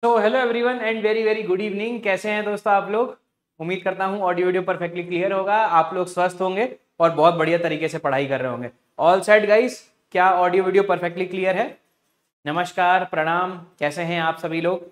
तो hello everyone and very very good evening. कैसे हैं दोस्तों आप लोग। उम्मीद करता हूं ऑडियो वीडियो परफेक्टली क्लियर होगा, आप लोग स्वस्थ होंगे और बहुत बढ़िया तरीके से पढ़ाई कर रहे होंगे। ऑल सेट गाइस, क्या ऑडियो वीडियो परफेक्टली क्लियर है? नमस्कार, प्रणाम, कैसे हैं आप सभी लोग?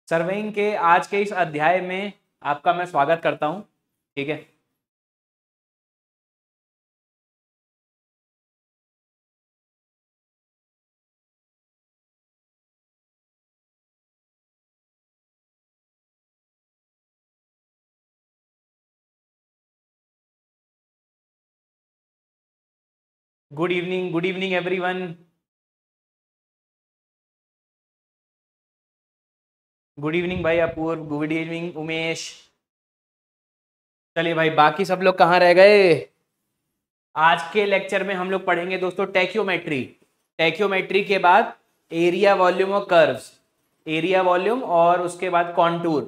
सर्वेइंग के आज के इस अध्याय में आपका मैं स्वागत करता हूं। ठीक है, good evening everyone. Good evening भाई अपूर्व, गुड इवनिंग उमेश। चलिए भाई, बाकी सब लोग कहाँ रह गए? आज के लेक्चर में हम लोग पढ़ेंगे दोस्तों टेक्योमेट्री। टेक्योमेट्री के बाद एरिया वॉल्यूम और कर्व्स, एरिया वॉल्यूम और उसके बाद कॉन्टूर,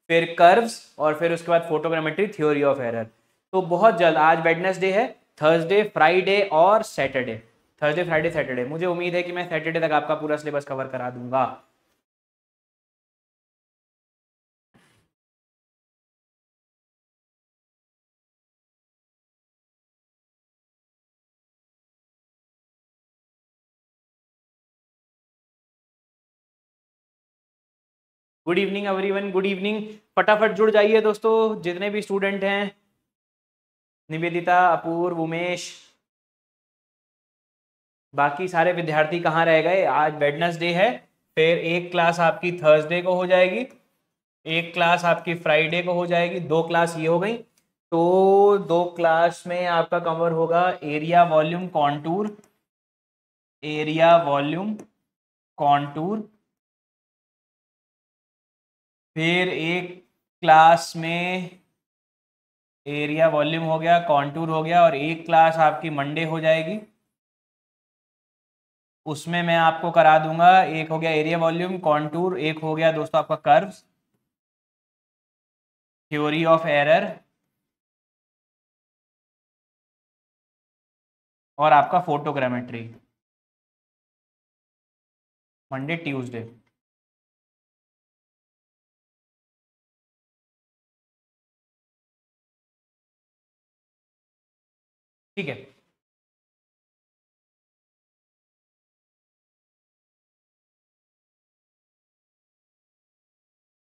फिर कर्व्स और फिर उसके बाद फोटोग्रामेट्री थ्योरी ऑफ एरर। तो बहुत जल्द, आज वेडनेसडे है, थर्सडे फ्राइडे और सैटरडे, थर्सडे फ्राइडे सैटरडे, मुझे उम्मीद है कि मैं सैटरडे तक आपका पूरा सिलेबस कवर करा दूंगा। Good evening everyone, good evening. फटाफट जुड़ जाइए दोस्तों, जितने भी स्टूडेंट हैं, निवेदिता, अपूर्व, उमेश, बाकी सारे विद्यार्थी कहाँ रह गए? आज वेडनेसडे है, फिर एक क्लास आपकी थर्सडे को हो जाएगी, एक क्लास आपकी फ्राइडे को हो जाएगी, दो क्लास ये हो गई। तो दो क्लास में आपका कवर होगा area volume contour, area volume contour. फिर एक क्लास में एरिया वॉल्यूम हो गया, कॉन्टूर हो गया, और एक क्लास आपकी मंडे हो जाएगी, उसमें मैं आपको करा दूंगा, एक हो गया एरिया वॉल्यूम कॉन्टूर, एक हो गया दोस्तों आपका कर्व्स, थ्योरी ऑफ एरर, और आपका फोटोग्रामेट्री, मंडे ट्यूसडे। ठीक है,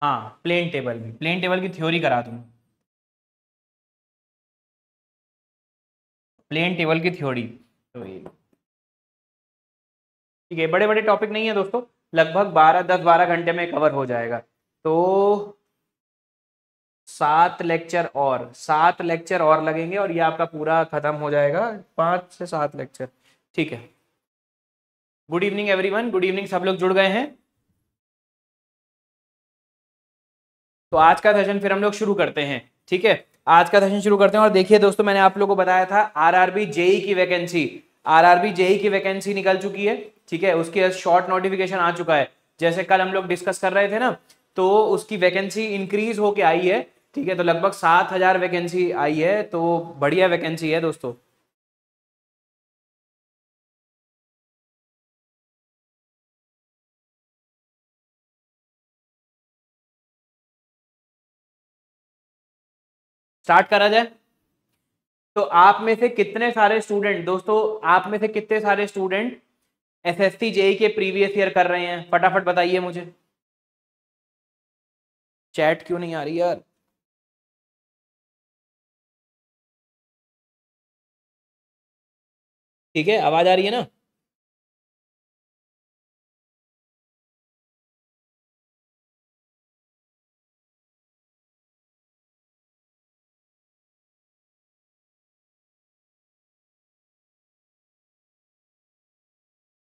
हाँ, प्लेन टेबल भी, प्लेन टेबल की थ्योरी करा दूंगा, प्लेन टेबल की थ्योरी। तो ठीक है, बड़े बड़े टॉपिक नहीं है दोस्तों, लगभग 10-12 घंटे में कवर हो जाएगा। तो 7 लेक्चर और लगेंगे और ये आपका पूरा खत्म हो जाएगा, 5 से 7 लेक्चर। ठीक है, good evening everyone, good evening, सब लोग जुड़ गए हैं। तो आज का सेशन फिर हम लोग शुरू करते हैं। ठीक है, आज का सेशन शुरू करते हैं। और देखिए दोस्तों, मैंने आप लोगों को बताया था आरआरबी जेई की वैकेंसी, आरआरबी जेई की वैकेंसी निकल चुकी है। ठीक है, उसके शॉर्ट नोटिफिकेशन आ चुका है, जैसे कल हम लोग डिस्कस कर रहे थे ना, तो उसकी वैकेंसी इंक्रीज होके आई है। ठीक है, तो लगभग 7,000 वैकेंसी आई है, तो बढ़िया वैकेंसी है दोस्तों। स्टार्ट करा जाए। तो आप में से कितने सारे स्टूडेंट दोस्तों, आप में से कितने सारे स्टूडेंट एसएससी जेई के प्रीवियस ईयर कर रहे हैं? फटाफट बताइए मुझे। चैट क्यों नहीं आ रही यार? ठीक है, आवाज आ रही है ना?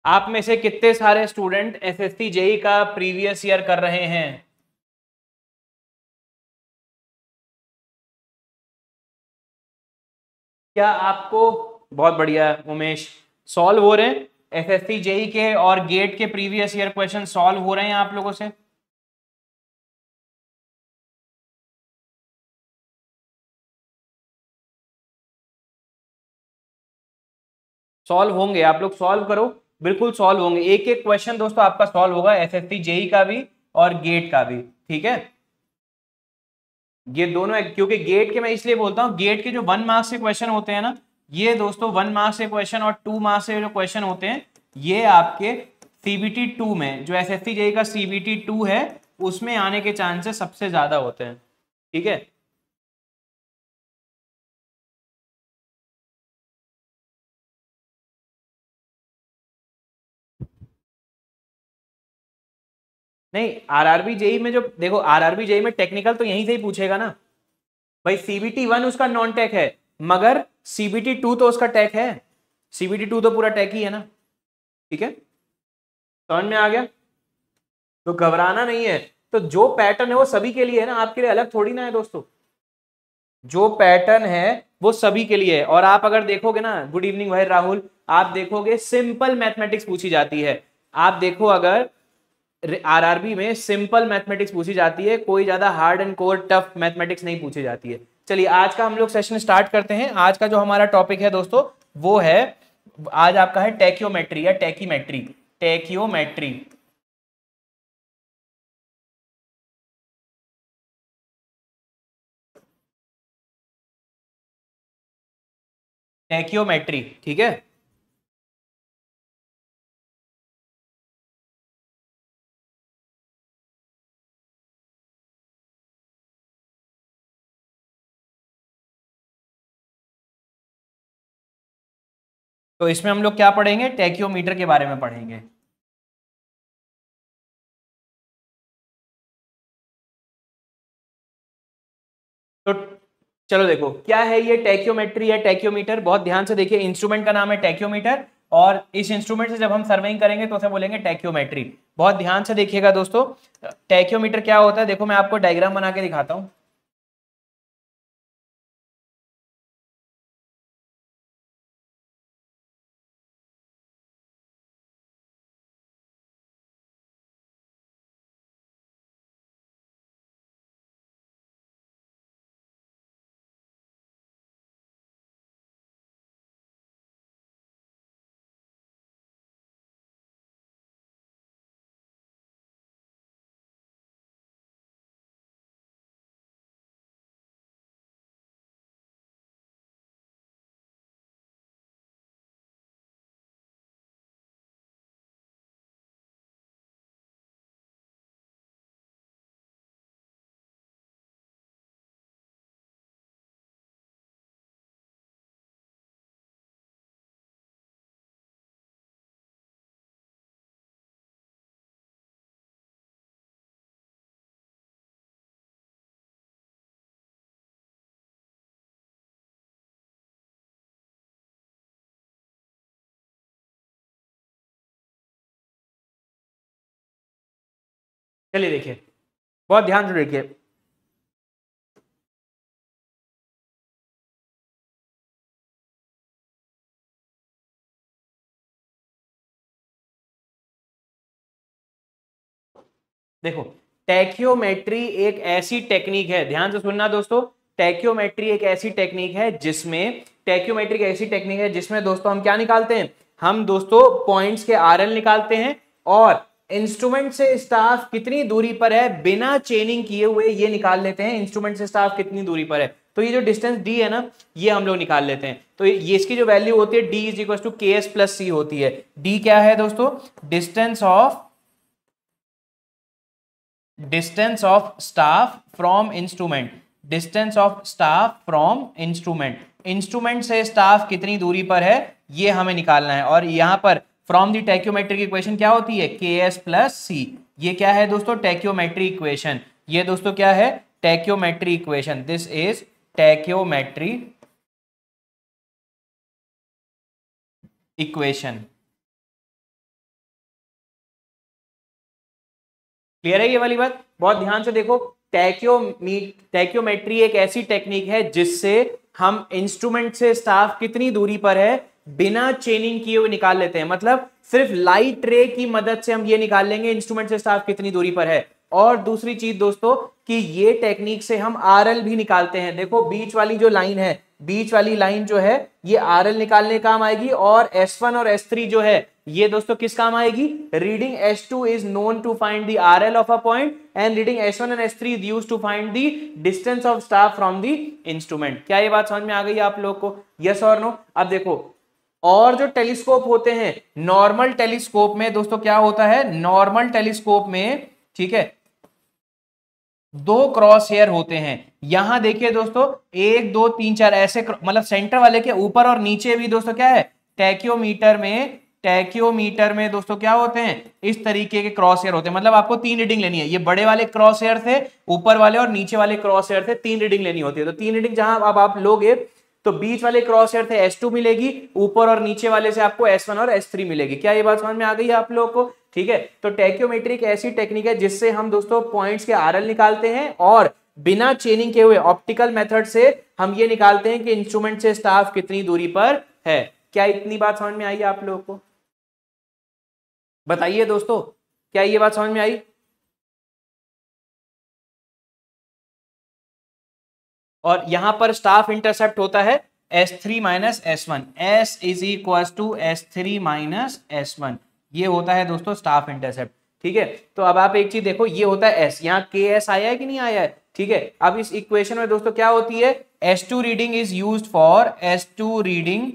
आप में से कितने सारे स्टूडेंट एसएससी जेई का प्रीवियस ईयर कर रहे हैं? क्या आपको, बहुत बढ़िया उमेश, सॉल्व हो रहे हैं एसएससी जेई के और गेट के प्रीवियस ईयर क्वेश्चन सॉल्व हो रहे हैं आप लोगों से? सॉल्व होंगे, आप लोग सॉल्व करो, बिल्कुल सॉल्व होंगे। एक एक क्वेश्चन दोस्तों आपका सॉल्व होगा, एसएससी जेई का भी और गेट का भी, ठीक है। ये दोनों है, क्योंकि गेट के मैं इसलिए बोलता हूं, गेट के जो 1 मार्क्स के क्वेश्चन होते हैं ना, ये दोस्तों 1 मार्क्स के क्वेश्चन और 2 मार्क्स के जो क्वेश्चन होते हैं, ये आपके सीबीटी 2 में, जो एसएससी जेई का सीबीटी 2 है, उसमें आने के चांसेस सबसे ज्यादा होते हैं, ठीक है। नहीं, आरआरबी जेई में जो देखो, आरआरबी जेई में टेक्निकल तो यहीं से ही पूछेगा ना भाई। सीबीटी 1 उसका नॉन टेक है, मगर सीबीटी 2 तो उसका टेक है, सीबीटी 2 तो पूरा टेक ही है ना, ठीक है। समझ में आ गया? तो घबराना नहीं है। तो जो पैटर्न है वो सभी के लिए है ना, आपके लिए अलग थोड़ी ना है दोस्तों। जो पैटर्न है वो सभी के लिए है। और आप अगर देखोगे ना, गुड इवनिंग भाई राहुल, आप देखोगे सिंपल मैथमेटिक्स पूछी जाती है। आप देखो, अगर आरआरबी में सिंपल मैथमेटिक्स पूछी जाती है, कोई ज्यादा hard and core tough mathematics नहीं पूछी जाती है। चलिए आज का हम लोग सेशन स्टार्ट करते हैं। आज का जो हमारा टॉपिक है दोस्तों, वो है, आज आपका है टेक्योमेट्री या टेकीमेट्री। टेक्योमेट्री, टेक्योमेट्री, ठीक है। तो इसमें हम लोग क्या पढ़ेंगे, टेक्योमीटर के बारे में पढ़ेंगे। तो चलो देखो क्या है ये टेक्योमेट्री या टेक्योमीटर। बहुत ध्यान से देखिए, इंस्ट्रूमेंट का नाम है टेक्योमीटर, और इस इंस्ट्रूमेंट से जब हम सर्वेइंग करेंगे तो उसे बोलेंगे टेक्योमेट्री। बहुत ध्यान से देखिएगा दोस्तों, टेक्योमीटर क्या होता है, देखो मैं आपको डायग्राम बना के दिखाता हूं। चलिए देखिए, बहुत ध्यान से देखिए। देखो, टैक्योमेट्री एक ऐसी टेक्निक है, ध्यान से सुनना दोस्तों, टैक्योमेट्री एक ऐसी टेक्निक है जिसमें, टैक्योमेट्री एक ऐसी टेक्निक है जिसमें दोस्तों हम क्या निकालते हैं, हम दोस्तों पॉइंट्स के आरएल निकालते हैं, और इंस्ट्रूमेंट से स्टाफ कितनी दूरी पर है बिना चेनिंग किए हुए ये निकाल लेते हैं, इंस्ट्रूमेंट से स्टाफ कितनी दूरी पर है। तो ये जो डिस्टेंस डी है ना, ये हम लोग निकाल लेते हैं। तो ये इसकी जो वैल्यू होती है, डी इज इक्वल टू के एस प्लस सी होती है। डी क्या है दोस्तों, distance of staff from instrument, distance of staff from instrument, instrument से स्टाफ कितनी दूरी पर है ये हमें निकालना है। और यहां पर फ्रॉम दी टैक्योमेट्री इक्वेशन क्या होती है, के एस प्लस सी। ये क्या है दोस्तों, टैक्योमेट्री इक्वेशन। ये दोस्तों क्या है, tacheometry equation. This is tacheometry equation. Clear है ये वाली बात? बहुत ध्यान से देखो, टैक्योमेट्री एक ऐसी टेक्निक है जिससे हम इंस्ट्रूमेंट से स्टाफ कितनी दूरी पर है बिना चेनिंग किए हुए निकाल लेते हैं। मतलब सिर्फ लाइट रे की मदद से हम ये निकाल लेंगे इंस्ट्रूमेंट से स्टाफ कितनी दूरी पर है। और दूसरी चीज दोस्तों कि ये टेक्निक से हम आरएल भी निकालते हैं। देखो बीच वाली जो लाइन है, बीच वाली लाइन जो है ये आरएल निकालने काम आएगी, और S1 और S3 जो है ये दोस्तों किस काम आएगी, reading S2 is known to find the RL of a point and reading S1 and S3 is used to find the distance of staff from the instrument. क्या ये बात समझ में आ गई आप लोग को, यस और नो? अब देखो और जो टेलीस्कोप होते हैं, नॉर्मल टेलीस्कोप में दोस्तों क्या होता है, नॉर्मल टेलीस्कोप में ठीक है दो क्रॉस हेयर होते हैं। यहां देखिए दोस्तों 1 2 3 4 ऐसे, मतलब सेंटर वाले के ऊपर और नीचे भी दोस्तों क्या है, टैक्योमीटर में दोस्तों क्या होते हैं, इस तरीके के क्रॉस हेयर होते हैं। मतलब आपको 3 रीडिंग लेनी है, ये बड़े वाले क्रॉस हेयर थे, ऊपर वाले और नीचे वाले क्रॉस हेयर थे, 3 रीडिंग लेनी होती है। तो 3 रीडिंग जहां अब आप लोगे तो बीच वाले क्रॉस हेयर थे S2 मिलेगी, ऊपर और नीचे वाले से आपको S1 और S3 मिलेगी। क्या ये बात समझ में आ गई है आप लोगों को? ठीक है, तो टैक्योमेट्री एक ऐसी टेक्निक है जिससे हम दोस्तों पॉइंट्स के आरएल निकालते हैं, और बिना चेनिंग के हुए ऑप्टिकल मेथड से हम ये निकालते हैं कि इंस्ट्रूमेंट से स्टाफ कितनी दूरी पर है। क्या इतनी बात समझ में आई आप लोगों को? बताइए दोस्तों, क्या ये बात समझ में आई? और यहां पर स्टाफ इंटरसेप्ट होता है S3 minus S1, S is equal to S3 minus S1, ये होता है दोस्तों स्टाफ इंटरसेप्ट। ठीक है, तो अब आप एक चीज देखो, ये होता है S, यहाँ KS आया है कि नहीं आया है? ठीक है, अब इस इक्वेशन में दोस्तों क्या होती है, S2 reading is used for, S2 reading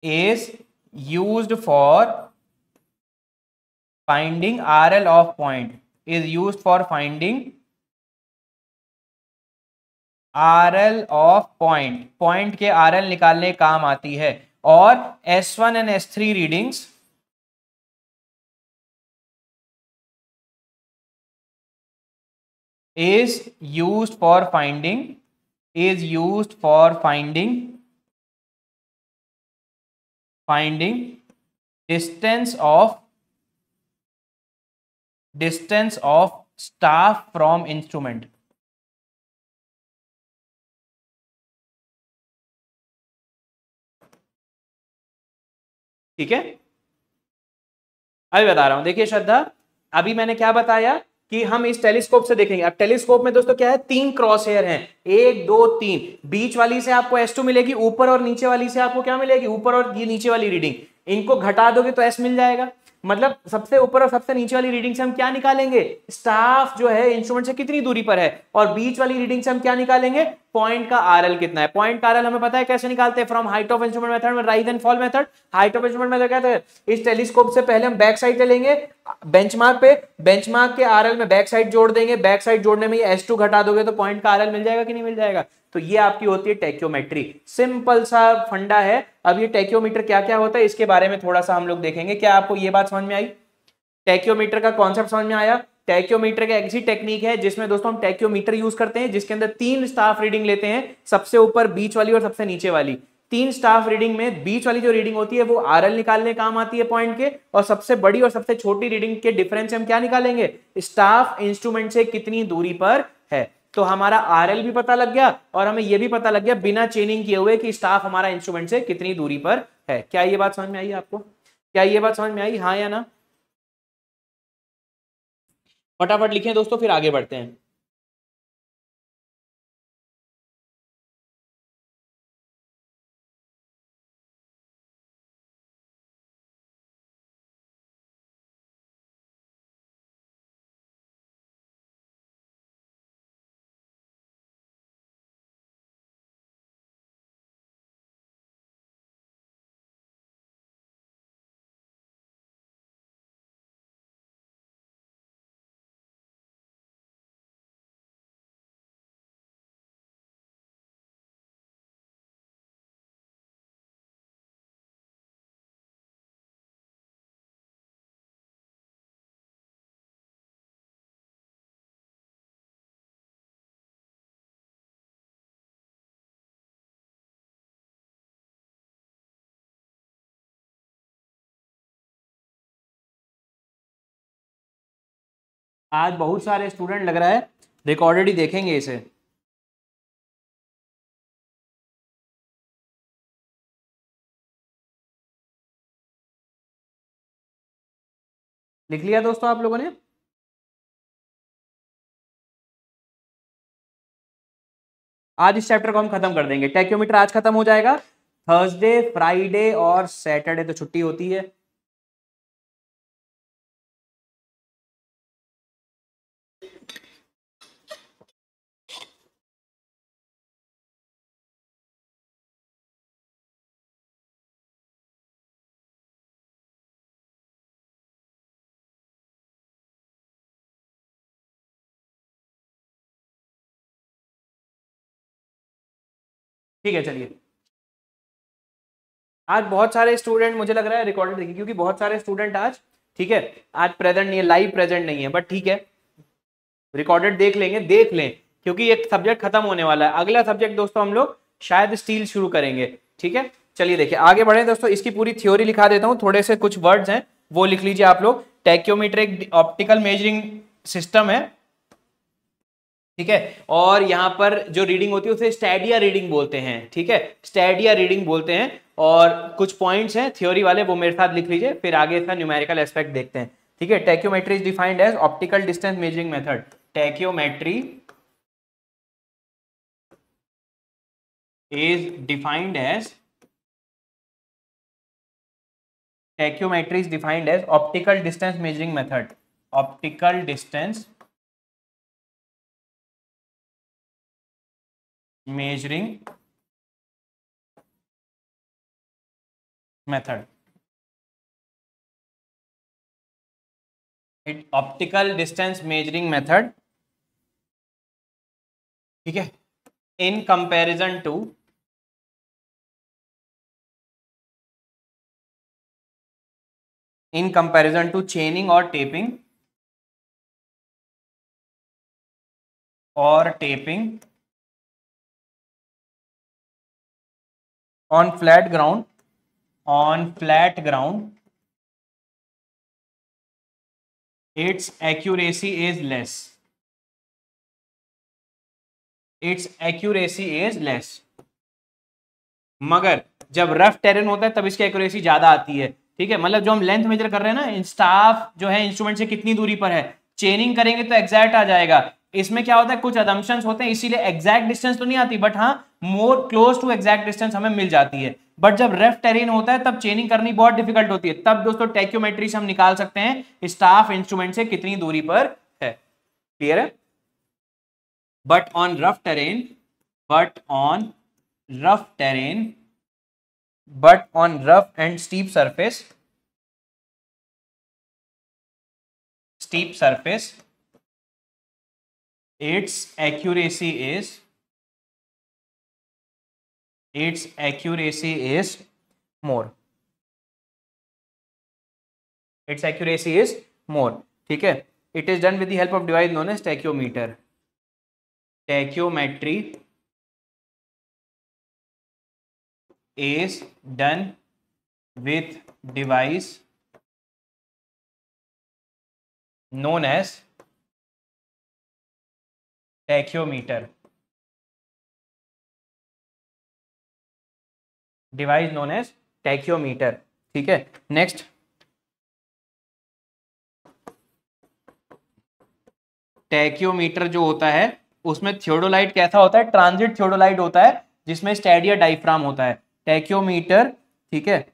is used for finding RL of point, is used for finding RL of point, point के RL निकालने काम आती है। और S1 and S3 readings is used for finding, is used for finding distance of staff from instrument। ठीक है, अभी बता रहा हूं, देखिए श्रद्धा, अभी मैंने क्या बताया कि हम इस टेलीस्कोप से देखेंगे। अब टेलीस्कोप में दोस्तों क्या है, 3 क्रॉस हेयर हैं, 1 2 3, बीच वाली से आपको S2 मिलेगी, ऊपर और नीचे वाली से आपको क्या मिलेगी, ऊपर और ये नीचे वाली रीडिंग, इनको घटा दोगे तो S मिल जाएगा। मतलब सबसे ऊपर और सबसे नीचे वाली रीडिंग से हम क्या निकालेंगे, स्टाफ जो है इंस्ट्रूमेंट से कितनी दूरी पर है, और बीच वाली रीडिंग से हम क्या निकालेंगे, पॉइंट का आरएल कितना है। पॉइंट का आरएल हमें पता है कैसे निकालते हैं, from height of instrument method में rise and fall method. Height of instrument method क्या है, इस टेलीस्कोप से पहले हम बैक साइड ले लेंगे बेंचमार्क पे, बेंचमार्क के आरएल में बैक साइड जोड़ देंगे, बैक साइड जोड़ने में ये S2 घटा दोगे तो पॉइंट का आरएल मिल जाएगा कि नहीं मिल जाएगा। तो ये आपकी होती है टैक्योमेट्री, सिंपल सा फंडा है। अब ये टैक्योमीटर क्या क्या होता है इसके बारे में थोड़ा सा हम लोग देखेंगे। क्या आपको ये बात समझ में आई, टैक्योमीटर का कॉन्सेप्ट समझ में आया? टैक्योमीटर का ऐसी टेक्निक है जिसमें दोस्तों हम टैक्योमीटर यूज करते हैं, जिसके अंदर 3 स्टाफ रीडिंग लेते हैं, सबसे ऊपर, बीच वाली और सबसे नीचे वाली। 3 स्टाफ रीडिंग में बीच वाली जो रीडिंग होती है वो आरएल निकालने काम आती है पॉइंट के, और सबसे बड़ी और सबसे छोटी रीडिंग के डिफरेंस से हम क्या निकालेंगे, स्टाफ इंस्ट्रूमेंट से कितनी दूरी पर है। तो हमारा आरएल भी पता लग गया, और हमें यह भी पता लग गया बिना चेनिंग किए हुए कि स्टाफ हमारा इंस्ट्रूमेंट से कितनी दूरी पर है। क्या ये बात समझ में आई आपको? क्या ये बात समझ में आई, हाँ या ना? फटाफट लिखें दोस्तों, फिर आगे बढ़ते हैं। आज बहुत सारे स्टूडेंट लग रहा है रिकॉर्डेड ही देखेंगे इसे। लिख लिया दोस्तों आप लोगों ने? आज इस चैप्टर को हम खत्म कर देंगे। टैक्योमीटर आज खत्म हो जाएगा। थर्सडे, फ्राइडे और सैटरडे तो छुट्टी होती है। ठीक है, चलिए। आज बहुत सारे स्टूडेंट, मुझे लग रहा है रिकॉर्डेड देखिए, क्योंकि बहुत सारे स्टूडेंट आज, ठीक है, आज प्रेजेंट नहीं है, लाइव प्रेजेंट नहीं है, बट ठीक है, रिकॉर्डेड देख लेंगे, देख लें, क्योंकि एक सब्जेक्ट खत्म होने वाला है। अगला सब्जेक्ट दोस्तों हम लोग शायद स्टील शुरू करेंगे। ठीक है, चलिए देखिए आगे बढ़े दोस्तों। इसकी पूरी थ्योरी लिखा देता हूं, थोड़े से कुछ वर्ड्स हैं वो लिख लीजिए आप लोग। टैक्योमीटर एक ऑप्टिकल मेजरिंग सिस्टम है, ठीक है, और यहाँ पर जो रीडिंग होती है उसे स्टैडिया रीडिंग बोलते हैं। ठीक है, स्टैडिया रीडिंग बोलते हैं। और कुछ पॉइंट्स हैं थ्योरी वाले, वो मेरे साथ लिख लीजिए, फिर आगे इसका न्यूमेरिकल एस्पेक्ट देखते हैं। ठीक है, tacheometry is defined as optical distance measuring method. Tacheometry is defined as optical distance measuring method. Optical distance measuring method. Optical distance measuring method, ठीक है, in comparison to chaining or taping on flat ground, its accuracy is less. मगर जब rough terrain होता है तब इसकी accuracy ज्यादा आती है। ठीक है, मतलब जो हम लेंथ मेजर कर रहे हैं ना, स्टाफ जो है इंस्ट्रूमेंट से कितनी दूरी पर है, चेनिंग करेंगे तो एग्जैक्ट आ जाएगा। इसमें क्या होता है, कुछ अजम्पशंस होते हैं, इसीलिए एग्जैक्ट डिस्टेंस तो नहीं आती, बट हाँ more close to exact distance हमें मिल जाती है। बट जब रफ टेरेन होता है तब चेनिंग करनी बहुत डिफिकल्ट होती है। तब दोस्तों टैक्योमेट्री से हम निकाल सकते हैं स्टाफ इंस्ट्रूमेंट से कितनी दूरी पर है। क्लियर है? But on rough terrain but on rough and steep surface its accuracy is more. ठीक है, it is done with the help of device known as tachyometer. Tachyometry is done with device known as tachyometer. ठीक है, next tacheometer जो होता है उसमें theodolite कैसा होता है, ट्रांजिट थियोडोलाइट होता है, जिसमें स्टैडिया डायफ्राम होता है। टैक्योमीटर, ठीक है,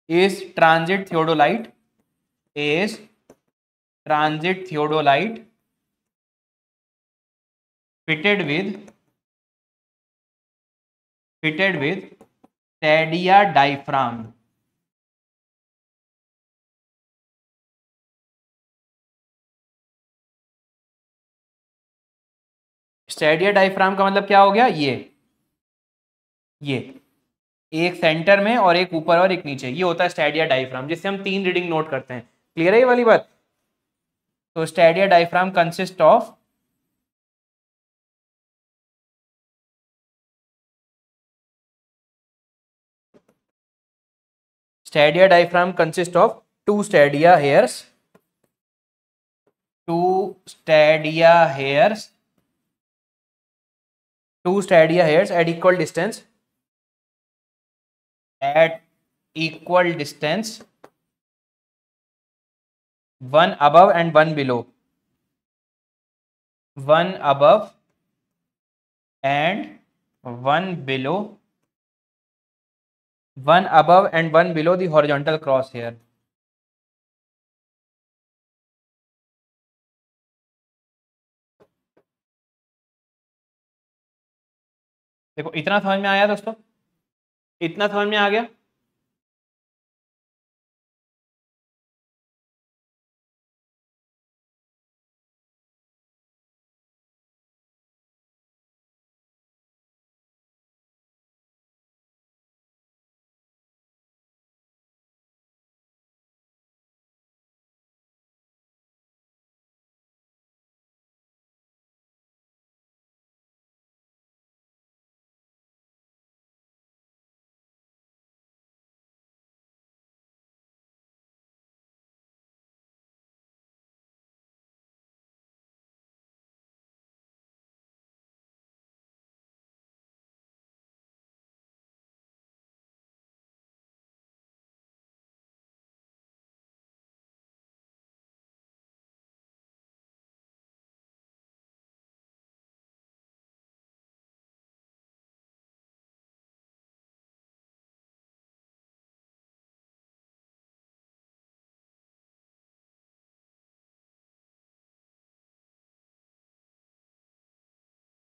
is transit theodolite fitted with Stadia diaphragm. Stadia diaphragm का मतलब क्या हो गया, ये एक सेंटर में और एक ऊपर और एक नीचे, ये होता है स्टैडिया डायफ्राम, जिससे हम 3 रीडिंग नोट करते हैं। क्लियर है ये वाली बात? तो stadia diaphragm consist of two stadia hairs at equal distance one above and one below, one above and one below, one above and one below the horizontal cross hair. देखो इतना समझ में आया दोस्तों, इतना समझ में आ गया।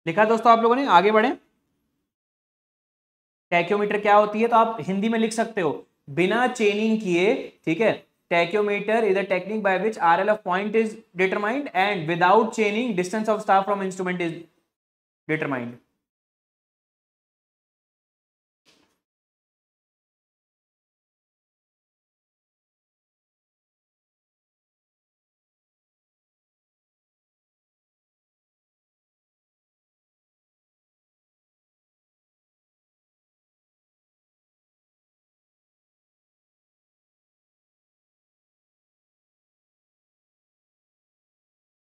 लिखा दोस्तों आप लोगों ने, आगे बढ़े। टैक्योमीटर क्या होती है तो आप हिंदी में लिख सकते हो बिना चेनिंग किए, ठीक है। Tacheometer is a technique by which RL of point is determined and without चेनिंग distance of star from instrument is determined.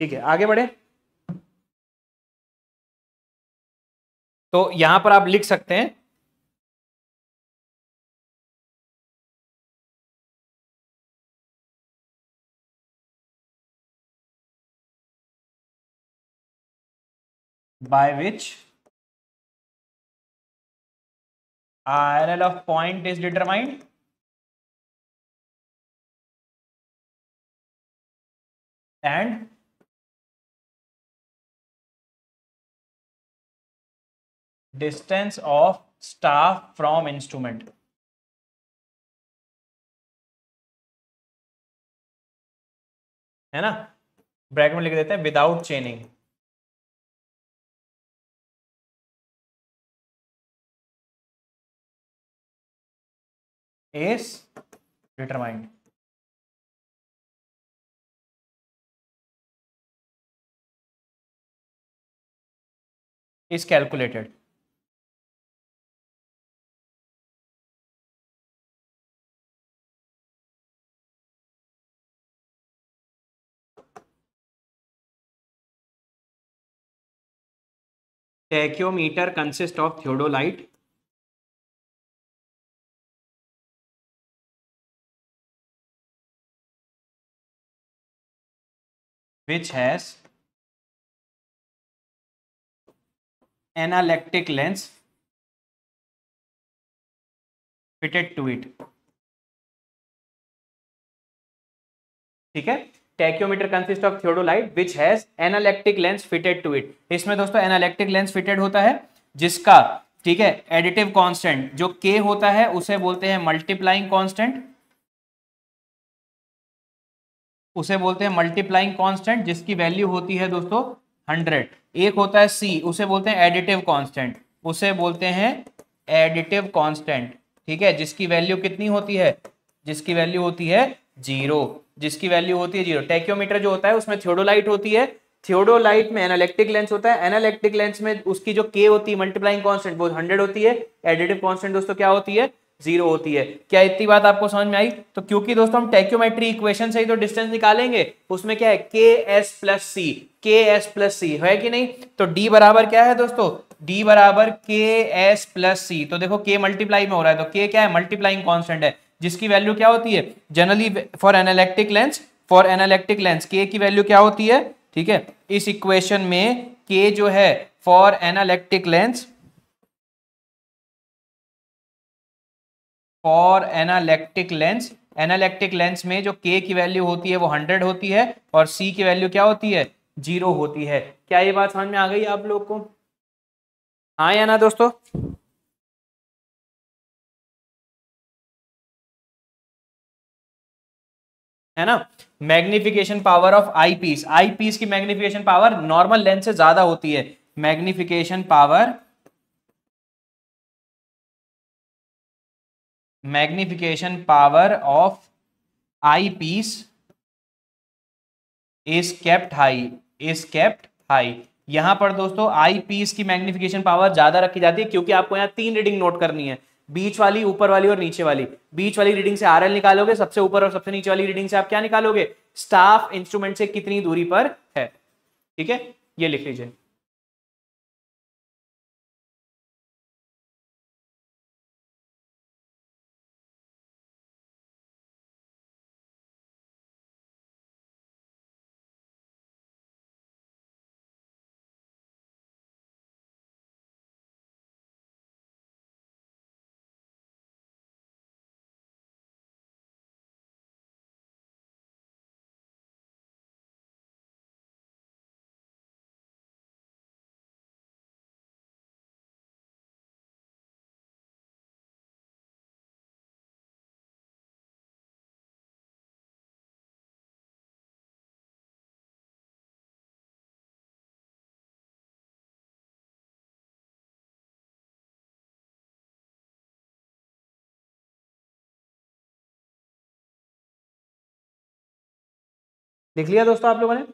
ठीक है, आगे बढ़े। तो यहां पर आप लिख सकते हैं by which RL of point is determined and distance of staff from instrument। है ना, ब्रैकेट में लिख देते हैं without चेनिंग। is determined। is calculated। Tachyometer consists of theodolite, which has analectic lens fitted to it। ठीक है, tacheometer consist of theodolite which has anallactic lens fitted to it. इसमें दोस्तों एनालेक्टिक लेंस फिटेड होता है जिसका, ठीक है, एडिटिव कांस्टेंट जो के होता है उसे बोलते हैं मल्टीप्लाइंग कांस्टेंट, उसे बोलते हैं मल्टीप्लाइंग कांस्टेंट जिसकी वैल्यू होती है दोस्तों 100। एक होता है सी, उसे बोलते हैं एडिटिव कांस्टेंट, उसे बोलते हैं एडिटिव कांस्टेंट, ठीक है, जिसकी वैल्यू कितनी होती है, जिसकी वैल्यू होती है 0, जिसकी वैल्यू होती है 0। टैक्योमीटर जो होता है उसमें थियोडोलाइट होती है, थियोडोलाइट में एनालेक्टिक लेंस होता है, एनालेक्टिक लेंस में उसकी जो के होती है मल्टीप्लाइंग कांस्टेंट वो 100 होती है, एडिटिव कांस्टेंट दोस्तों क्या होती है 0 होती है। क्या इतनी बात आपको समझ में आई? तो क्योंकि दोस्तों हम टैक्योमेट्री इक्वेशन से ही तो डिस्टेंस निकालेंगे, उसमें क्या है के एस प्लस सी, के एस प्लस सी है कि नहीं। तो डी बराबर क्या है दोस्तों, डी बराबर के एस प्लस सी। तो देखो के मल्टीप्लाई में हो रहा है तो के क्या है मल्टीप्लाइंग कांस्टेंट है जिसकी वैल्यू क्या होती है generally for anallactic lens for analytic lens के की वैल्यू क्या होती है, ठीक है, इस इक्वेशन में के जो है for analytic lens, for analytic lens, analytic lens में जो के की वैल्यू होती है वो 100 होती है और सी की वैल्यू क्या होती है, 0 होती है। क्या ये बात समझ में आ गई आप लोग को? हाँ या ना दोस्तों? है ना। Magnification power of eyepiece, eyepiece की मैग्निफिकेशन पावर नॉर्मल लेंस से ज्यादा होती है। Magnification power, magnification power of eyepiece is kept high, is kept high. यहां पर दोस्तों आई पीस की मैग्निफिकेशन पावर ज्यादा रखी जाती है क्योंकि आपको यहां 3 रीडिंग नोट करनी है, बीच वाली, ऊपर वाली और नीचे वाली। बीच वाली रीडिंग से आरएल निकालोगे, सबसे ऊपर और सबसे नीचे वाली रीडिंग से आप क्या निकालोगे, स्टाफ इंस्ट्रूमेंट से कितनी दूरी पर है। ठीक है, ये लिख लीजिए। लिख लिया दोस्तों आप लोगों ने?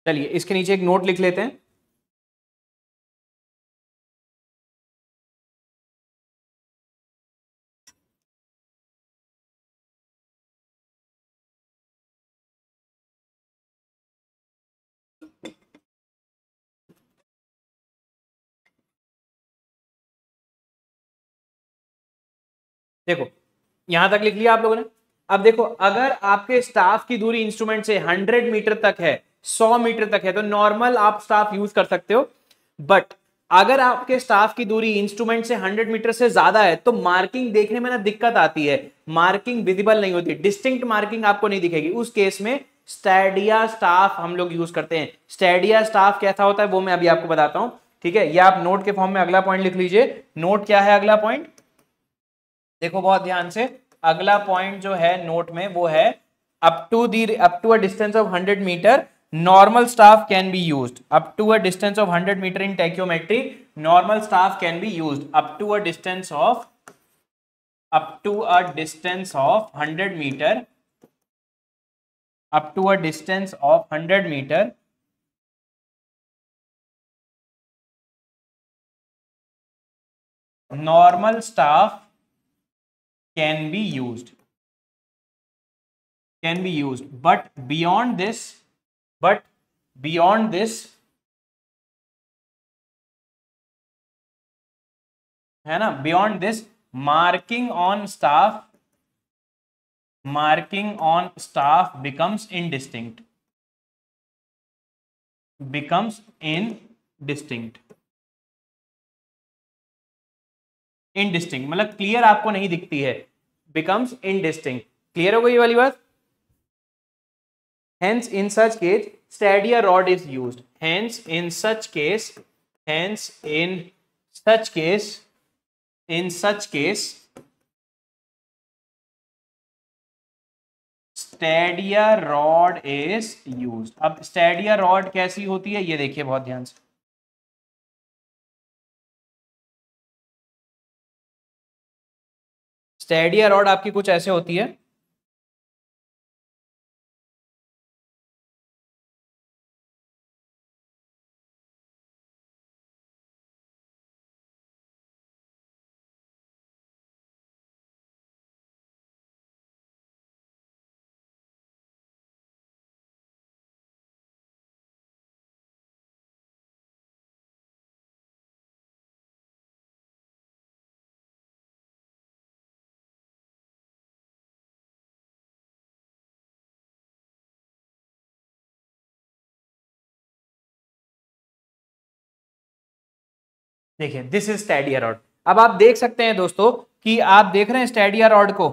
चलिए इसके नीचे एक नोट लिख लेते हैं। देखो यहां तक लिख लिया आप लोगों ने। अब देखो, अगर आपके स्टाफ की दूरी इंस्ट्रूमेंट से 100 मीटर तक है, 100 मीटर तक है, तो नॉर्मल आप स्टाफ यूज कर सकते हो। बट अगर आपके स्टाफ की दूरी इंस्ट्रूमेंट से 100 मीटर से ज्यादा है तो मार्किंग देखने में ना दिक्कत आती है, मार्किंग विजिबल नहीं होती, डिस्टिंक्ट मार्किंग आपको नहीं दिखेगी। उस केस में स्टैडिया स्टाफ हम लोग यूज करते हैं। स्टैडिया स्टाफ कैसा होता है वो मैं अभी आपको बताता हूं। ठीक है, ये आप नोट के फॉर्म में अगला पॉइंट लिख लीजिए। नोट क्या है अगला पॉइंट, देखो बहुत ध्यान से। अगला पॉइंट जो है नोट में वो है up to a distance of 100 metre normal staff can be used. Up to a distance of 100 metre in tacheometry normal staff can be used. Up to a distance of, up to a distance of 100 metre, up to a distance of 100 metre normal staff can be used, can be used, but beyond this, but beyond this, है ना, beyond this marking on staff, marking on staff becomes indistinct, becomes indistinct, indistinct मतलब clear आपको नहीं दिखती है, becomes indistinct। Clear हो गई ये वाली बात? Hence in such case stadia rod is used, hence in such case, hence in such case, in such case Stadia rod is used. अब स्टेडिया रॉड कैसी होती है ये देखिए बहुत ध्यान से। स्टेडिया रॉड आपकी कुछ ऐसे होती है। देखिए दिस इज स्टेडिया रॉड। अब आप देख सकते हैं दोस्तों कि आप देख रहे हैं स्टेडिया रॉड को,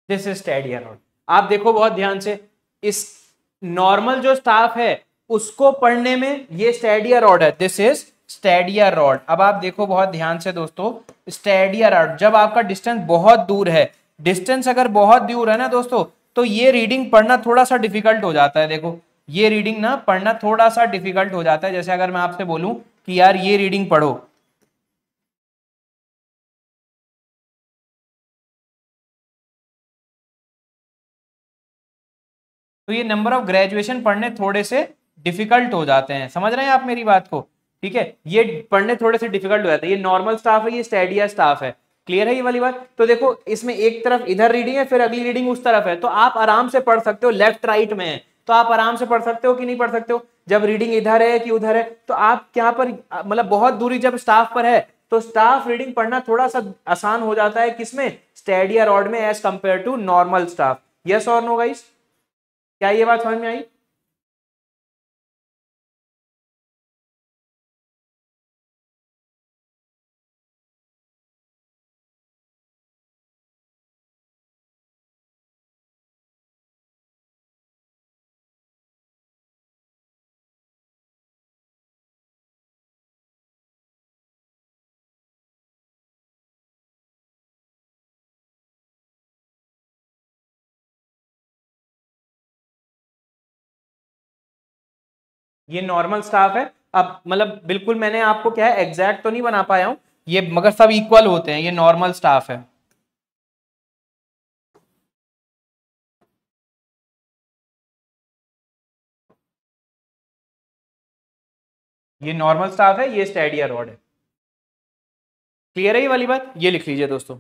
दिस इज स्टेडिया रॉड। आप देखो बहुत ध्यान से, इस नॉर्मल जो स्टाफ है उसको पढ़ने में ये स्टेडिया रॉड है, दिस इज स्टेडिया रॉड। अब आप देखो बहुत ध्यान से दोस्तों, स्टेडिया रॉड जब आपका डिस्टेंस बहुत दूर है, डिस्टेंस अगर बहुत दूर है ना दोस्तों, तो ये रीडिंग पढ़ना थोड़ा सा डिफिकल्ट हो जाता है। देखो ये रीडिंग ना पढ़ना थोड़ा सा डिफिकल्ट हो जाता है। जैसे अगर मैं आपसे बोलूं कि यार ये रीडिंग पढ़ो, तो ये नंबर ऑफ ग्रेजुएशन पढ़ने थोड़े से डिफिकल्ट हो जाते हैं। समझ रहे हैं आप मेरी बात को? ठीक है, ये पढ़ने थोड़े से डिफिकल्ट हो जाते हैं। ये नॉर्मल स्टाफ है, ये स्टेडिया स्टाफ है। क्लियर है ये वाली बात? तो देखो इसमें एक तरफ इधर रीडिंग है, फिर अगली रीडिंग उस तरफ है, तो आप आराम से पढ़ सकते हो। लेफ्ट राइट में है तो आप आराम से पढ़ सकते हो कि नहीं पढ़ सकते हो। जब रीडिंग इधर है कि उधर है, तो आप क्या पर मतलब बहुत दूरी जब स्टाफ पर है तो स्टाफ रीडिंग पढ़ना थोड़ा सा आसान हो जाता है। किसमें? स्टेडिया रॉड में, as compare to normal staff. Yes और नो गाइस? क्या ये बात समझ में आई? ये नॉर्मल स्टाफ है। अब मतलब बिल्कुल मैंने आपको क्या है एग्जैक्ट तो नहीं बना पाया हूं ये, मगर सब इक्वल होते हैं। ये नॉर्मल स्टाफ है, ये नॉर्मल स्टाफ है, ये स्टेडिया रॉड है। क्लियर है ये वाली बात? ये लिख लीजिए दोस्तों।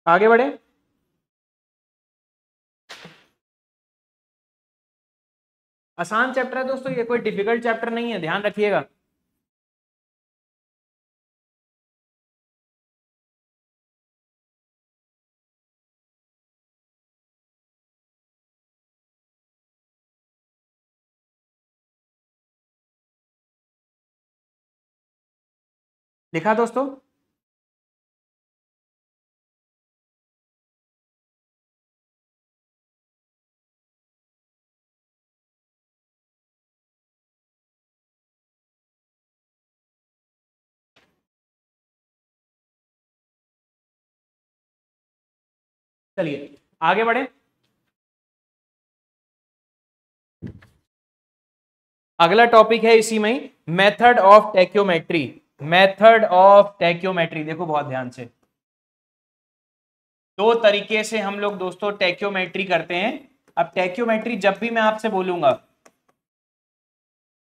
आगे बढ़े। आसान चैप्टर है दोस्तों, ये कोई डिफिकल्ट चैप्टर नहीं है, ध्यान रखिएगा। लिखा दोस्तों? चलिए आगे बढ़े। अगला टॉपिक है इसी में ही, method of tacheometry. Method of tacheometry देखो बहुत ध्यान से। दो तरीके से हम लोग दोस्तों टेक्योमेट्री करते हैं। अब टैक्योमेट्री जब भी मैं आपसे बोलूंगा,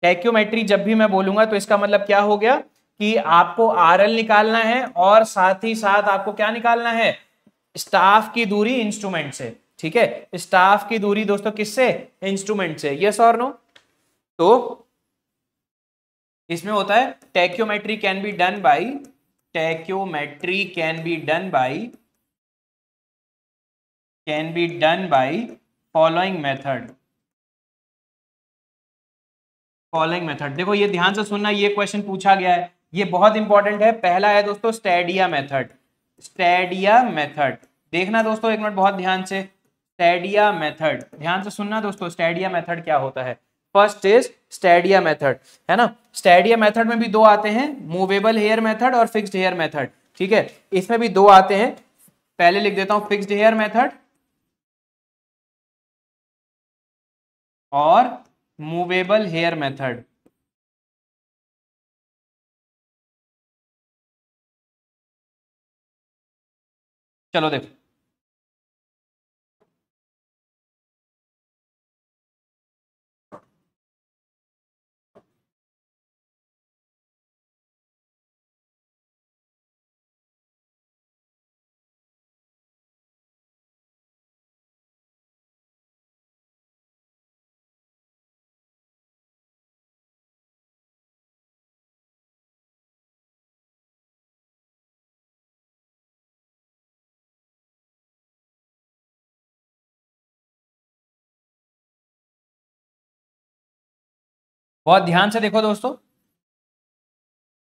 टैक्योमेट्री जब भी मैं बोलूंगा तो इसका मतलब क्या हो गया कि आपको आरएल निकालना है और साथ ही साथ आपको क्या निकालना है, स्टाफ की दूरी इंस्ट्रूमेंट से। ठीक है, स्टाफ की दूरी दोस्तों किससे, इंस्ट्रूमेंट से। यस और नो? तो इसमें होता है tacheometry can be done by, tacheometry can be done by following method. Following method, देखो ये ध्यान से सुनना, ये क्वेश्चन पूछा गया है, ये बहुत इंपॉर्टेंट है। पहला है दोस्तों स्टैडिया मेथड। स्टैडिया मेथड देखना दोस्तों एक मिनट बहुत ध्यान से, स्टैडिया मेथड ध्यान से सुनना दोस्तों, स्टैडिया मेथड क्या होता है। फर्स्ट इज स्टैडिया मेथड, है ना। स्टैडिया मेथड में भी दो आते हैं, मूवेबल हेयर मेथड और फिक्स्ड हेयर मेथड। ठीक है, इसमें भी दो आते हैं, पहले लिख देता हूं फिक्स्ड हेयर मेथड और मूवेबल हेयर मेथड। चलो देखो, बहुत ध्यान से देखो दोस्तों,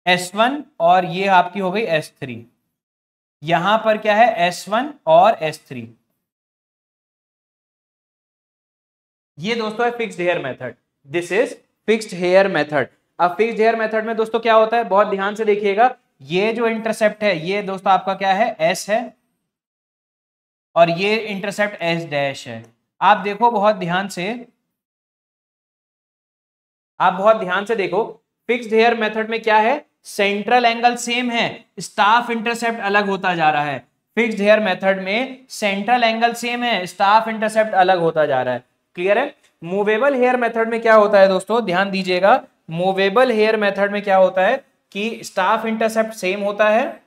S1 और ये आपकी हो गई S3, यहां पर क्या है S1 और S3, ये दोस्तों है fixed hair method. This is fixed hair method. अब फिक्स्ड हेयर मेथड में दोस्तों क्या होता है, बहुत ध्यान से देखिएगा, ये जो इंटरसेप्ट है ये दोस्तों आपका क्या है, S है, और ये इंटरसेप्ट S डैश है। आप देखो बहुत ध्यान से, आप बहुत ध्यान से देखो, फिक्स्ड हेयर मेथड में क्या है, सेंट्रल एंगल सेम है, स्टाफ इंटरसेप्ट अलग होता जा रहा है। फिक्स्ड हेयर मेथड में सेंट्रल एंगल सेम है, स्टाफ इंटरसेप्ट अलग होता जा रहा है। क्लियर है? मूवेबल हेयर मेथड में क्या होता है दोस्तों, ध्यान दीजिएगा, मूवेबल हेयर मेथड में क्या होता है कि स्टाफ इंटरसेप्ट सेम होता है,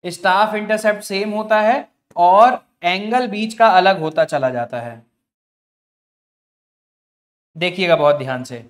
स्टाफ इंटरसेप्ट सेम होता है और एंगल बीच का अलग होता चला जाता है। देखिएगा बहुत ध्यान से,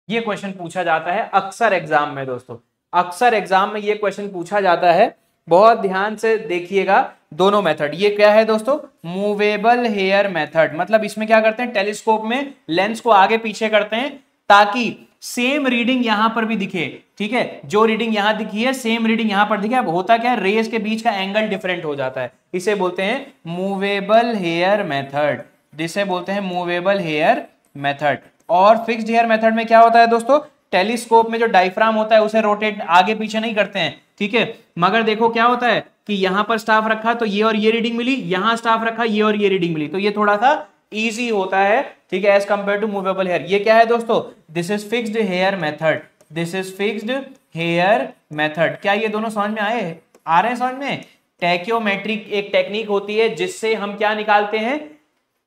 ये क्वेश्चन पूछा जाता है अक्सर एग्जाम में दोस्तों, अक्सर एग्जाम में ये क्वेश्चन पूछा जाता है। बहुत ध्यान से देखिएगा दोनों मेथड, ये क्या है दोस्तों, मूवेबल हेयर मेथड। मतलब इसमें क्या करते हैं, टेलीस्कोप में लेंस को आगे पीछे करते हैं ताकि सेम रीडिंग यहां पर भी दिखे। ठीक है, जो रीडिंग यहां दिखी है सेम रीडिंग यहां पर दिखे। अब होता क्या है, रेस के बीच का एंगल डिफरेंट हो जाता है, इसे बोलते हैं मूवेबल हेयर मेथड, जिसे बोलते हैं मूवेबल हेयर मेथड। और फिक्स्ड हेयर मेथड में क्या होता है दोस्तों, टेलीस्कोप में जो डायफ्राम होता है उसे रोटेट आगे पीछे नहीं करते हैं। ठीक है, मगर देखो क्या होता है कि यहां पर स्टाफ रखा तो ये और ये रीडिंग मिली, यहां स्टाफ रखा ये और ये रीडिंग मिली, तो ये थोड़ा सा इजी होता है। ठीक है, as compare to movable hair. ये क्या है दोस्तों, this is fixed hair method, this is fixed hair method. क्या ये दोनों समझ में आए, आ रहे हैं समझ में? टैक्योमेट्रिक एक टेक्निक होती है जिससे हम क्या निकालते हैं,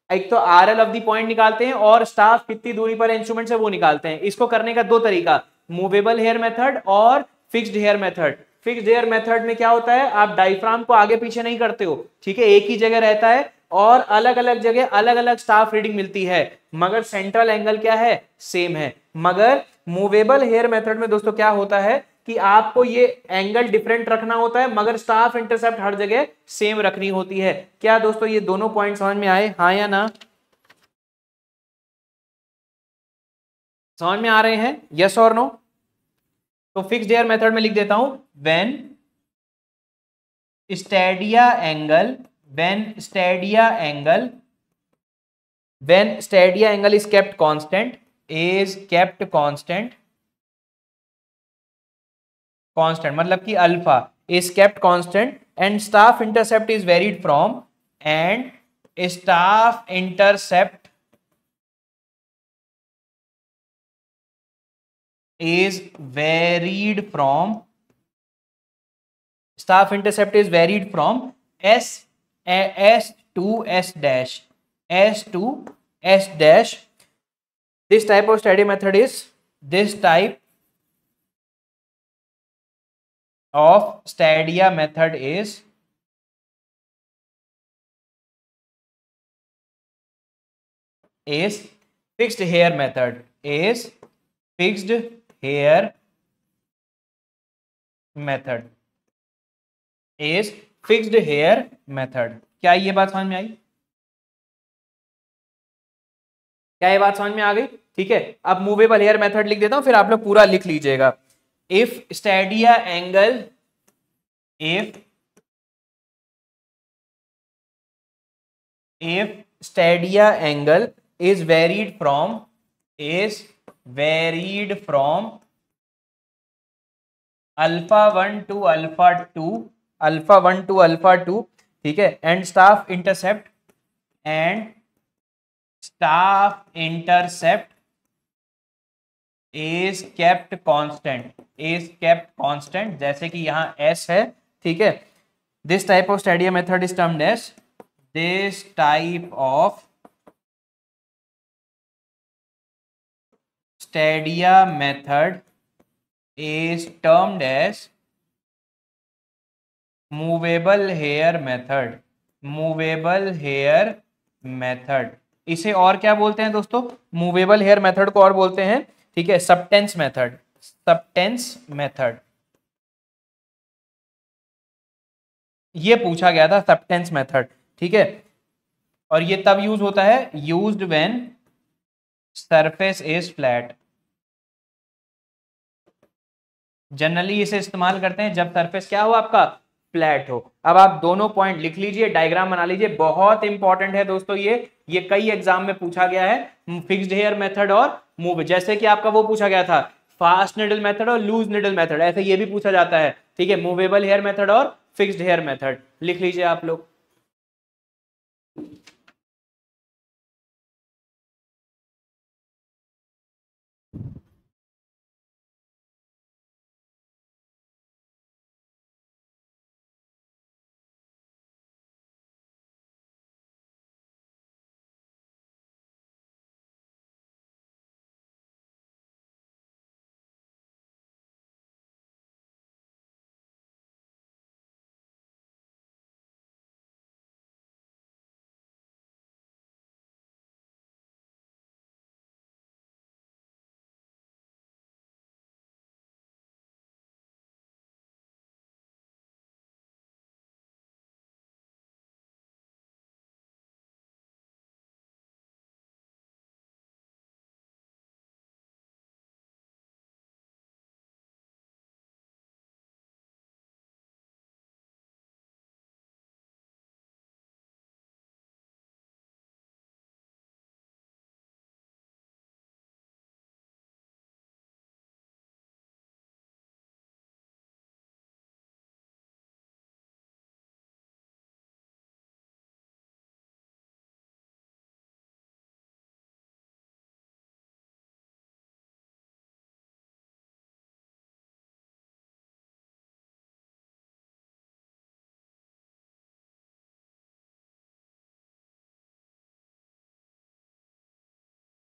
एक तो आरएल ऑफ द पॉइंट निकालते हैं और स्टाफ कितनी दूरी पर इंस्ट्रूमेंट से वो निकालते हैं। इसको करने का दो तरीका, मूवेबल हेयर मेथड और fixed hair method. Fixed hair method में क्या होता है, आप डायफ्राम को आगे पीछे नहीं करते हो, ठीक है, एक ही जगह रहता है और अलग अलग जगह अलग अलग स्टाफ रीडिंग मिलती है, मगर सेंट्रल एंगल क्या है, सेम है। मगर मूवेबल हेयर मेथड में दोस्तों क्या होता है कि आपको ये एंगल डिफरेंट रखना होता है मगर स्टाफ इंटरसेप्ट हर जगह सेम रखनी होती है। क्या दोस्तों ये दोनों पॉइंट समझ में आए, हाँ या ना? समझ में आ रहे हैं, यस और नो? तो फिक्स्ड एयर मेथड में लिख देता हूं, when Stadia angle, when Stadia angle, when stadia angle is kept constant, is kept constant मतलब कि alpha is kept constant and staff intercept is varied from, and staff intercept is varied from, staff intercept is varied from s to s dash, s to s dash. This type of steady method is, this type of stadia method is fixed hair method, is fixed hair method, is fixed hair method. क्या ये बात समझ में आई? क्या ये बात समझ में आ गई? ठीक है, अब मूवेबल हेयर मेथड लिख देता हूं, फिर आप लोग पूरा लिख लीजिएगा। If stadia angle, if stadia angle is varied from, is varied from alpha 1 to alpha 2, alpha 1 to alpha 2, ठीक है, and staff intercept, and staff intercept is kept constant, is kept constant, जैसे कि यहां s है, ठीक है। This type of stadia method is termed as, this type of stadia method is termed as movable hair method, movable hair method। इसे और क्या बोलते हैं दोस्तों? मूवेबल हेयर मेथड को और बोलते हैं, ठीक है, सबटेंस मेथड, सबटेंस मेथड। ये पूछा गया था सबटेंस मेथड, ठीक है। और ये तब यूज होता है, used when surface is flat, generally इसे इस्तेमाल करते हैं जब सरफेस क्या हो आपका, फ्लैट हो। अब आप दोनों पॉइंट लिख लीजिए, डायग्राम बना लीजिए, बहुत इंपॉर्टेंट है दोस्तों ये कई एग्जाम में पूछा गया है। फिक्स्ड हेयर मेथड और मूव, जैसे कि आपका वो पूछा गया था फास्ट निडल मेथड और लूज निडल मेथड, ऐसे ये भी पूछा जाता है, ठीक है। मूवेबल हेयर मेथड और फिक्स्ड हेयर मेथड लिख लीजिए आप लोग।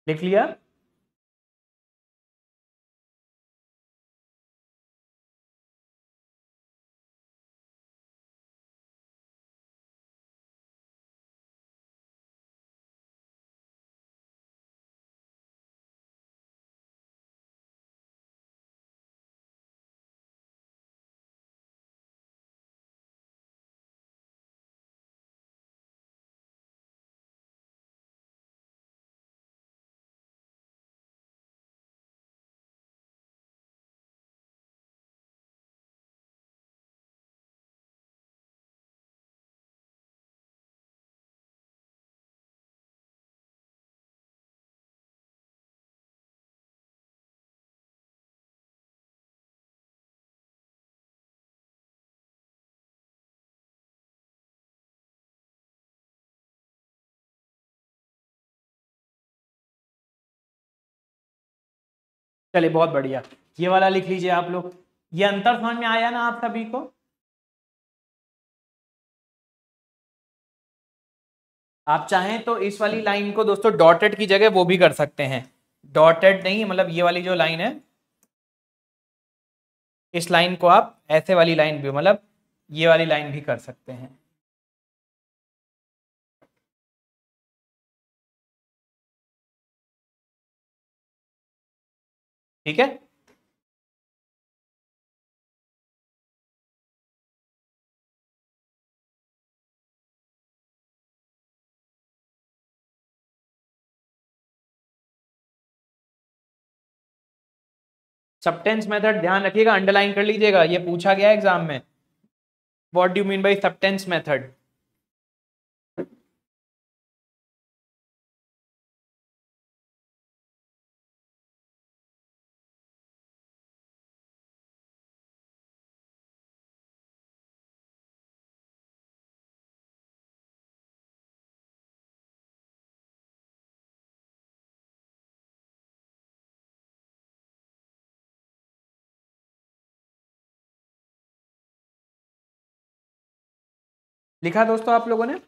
लिख लिया? चलिए बहुत बढ़िया, ये वाला लिख लीजिए आप लोग। ये अंतर समझ में आया ना आप सभी को? आप चाहें तो इस वाली लाइन को दोस्तों डॉटेड की जगह वो भी कर सकते हैं, डॉटेड नहीं, मतलब ये वाली जो लाइन है, इस लाइन को आप ऐसे वाली लाइन भी, मतलब ये वाली लाइन भी कर सकते हैं। ठीक है। सबटेंस मेथड ध्यान रखिएगा, अंडरलाइन कर लीजिएगा, ये पूछा गया एग्जाम में। What do you mean by subtense method? लिखा दोस्तों आप लोगों ने?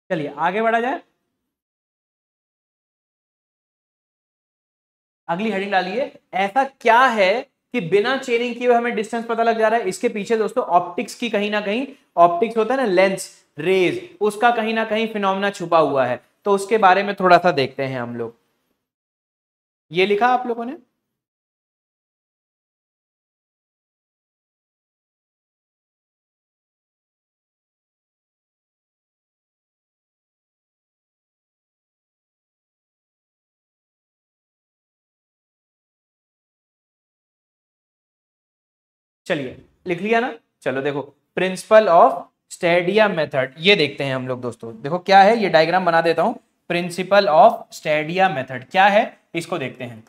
चलिए आगे बढ़ा जाए। अगली हेडिंग डालिए, ऐसा क्या है कि बिना चेनिंग किए हुए हमें डिस्टेंस पता लग जा रहा है? इसके पीछे दोस्तों ऑप्टिक्स की कहीं ना कहीं, ऑप्टिक्स होता है ना, लेंस, रेज, उसका कहीं ना कहीं फिनोमेना छुपा हुआ है, तो उसके बारे में थोड़ा सा देखते हैं हम लोग। ये लिखा आप लोगों ने? चलिए लिख लिया ना? चलो देखो, प्रिंसिपल ऑफ स्टेडिया मेथड, ये देखते हैं हम लोग दोस्तों। देखो क्या है, ये डायग्राम बना देता हूं। प्रिंसिपल ऑफ स्टेडिया मेथड क्या है, इसको देखते हैं।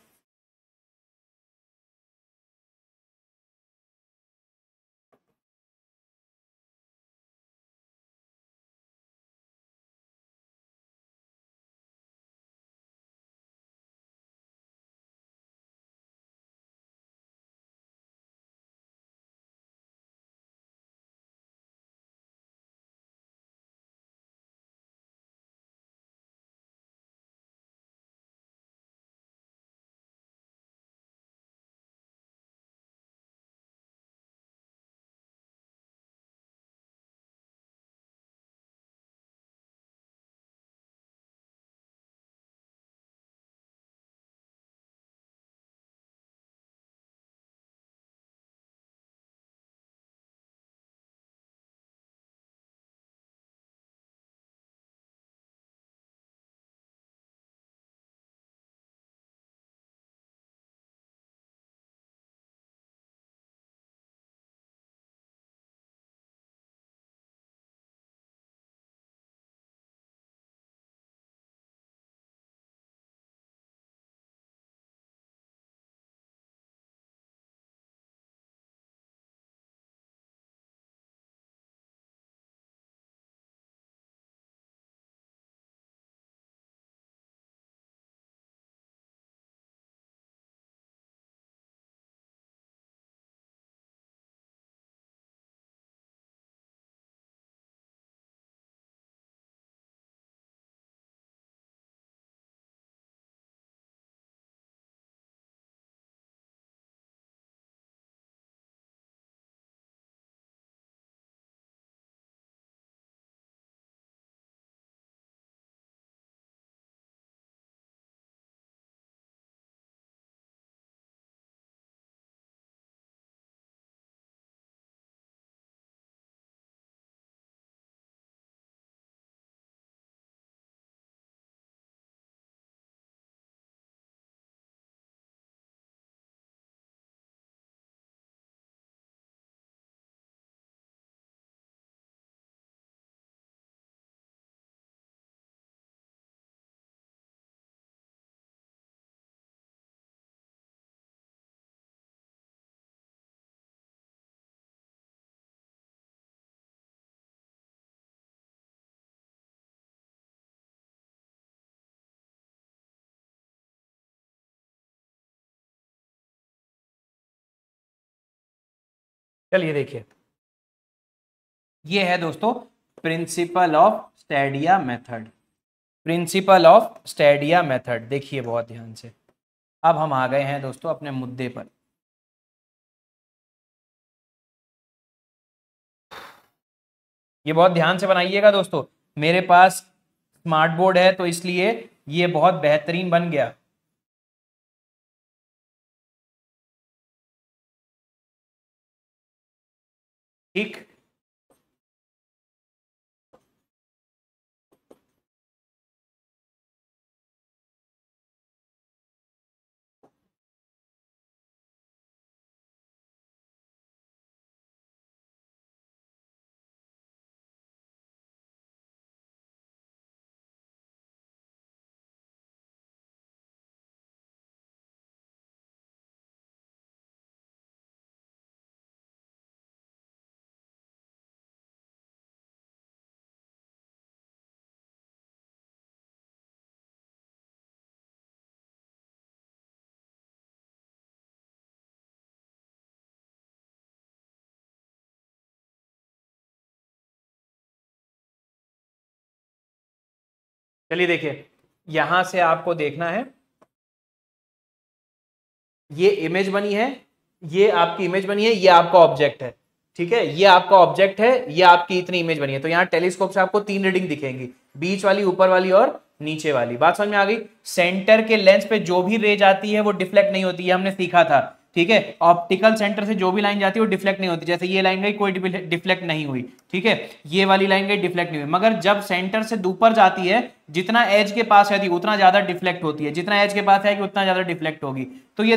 चलिए देखिए, ये है दोस्तों principle of Stadia method. Principle of Stadia method देखिए बहुत ध्यान से। अब हम आ गए हैं दोस्तों अपने मुद्दे पर। ये बहुत ध्यान से बनाइएगा दोस्तों, मेरे पास स्मार्ट बोर्ड है तो इसलिए ये बहुत बेहतरीन बन गया। ठीक, चलिए देखिए, यहां से आपको देखना है, ये इमेज बनी है, ये आपकी इमेज बनी है, ये आपका ऑब्जेक्ट है। ठीक है, ये आपका ऑब्जेक्ट है, ये आपकी इतनी इमेज बनी है। तो यहाँ टेलीस्कोप से आपको 3 रीडिंग दिखेंगी, बीच वाली, ऊपर वाली और नीचे वाली। बात समझ में आ गई? सेंटर के लेंस पे जो भी रे जाती है वो डिफ्लेक्ट नहीं होती है, हमने सीखा था। ठीक है, ऑप्टिकल सेंटर से जो भी लाइन जाती है वो डिफ्लेक्ट नहीं होती। जैसे ये लाइन गई, कोई डिफ्लेक्ट नहीं हुई। ठीक है, ये वाली लाइन गई, डिफ्लेक्ट नहीं हुई। मगर जब सेंटर से ऊपर जाती है, जितना एज के पास रहती है उतना ज्यादा डिफ्लेक्ट होती है, जितना एज के पास है उतना ज्यादा डिफ्लेक्ट होगी। तो ये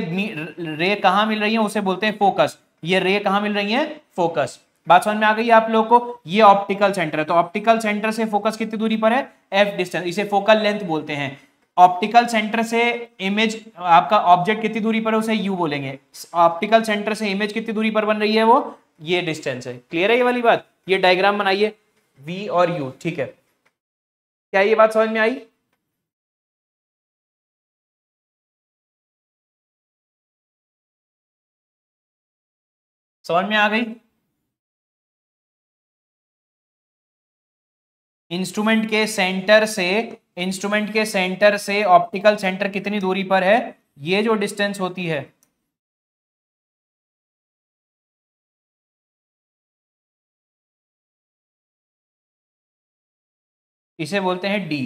रे कहां मिल रही है उसे बोलते हैं फोकस। ये रे कहां मिल रही है? फोकस। बात समझ में आ गई आप लोगों को? ये ऑप्टिकल सेंटर है, तो ऑप्टिकल सेंटर से फोकस कितनी दूरी पर है? एफ डिस्टेंस, इसे फोकल लेंथ बोलते हैं। ऑप्टिकल सेंटर से इमेज, आपका ऑब्जेक्ट कितनी दूरी पर है उसे यू बोलेंगे। ऑप्टिकल सेंटर से इमेज कितनी दूरी पर बन रही है, वो ये डिस्टेंस है। क्लियर है ये वाली बात? ये डायग्राम बनाइए, वी और यू। ठीक है, क्या ये बात समझ में आई? समझ में आ गई? इंस्ट्रूमेंट के सेंटर से ऑप्टिकल सेंटर कितनी दूरी पर है? ये जो डिस्टेंस होती है, इसे बोलते हैं डी।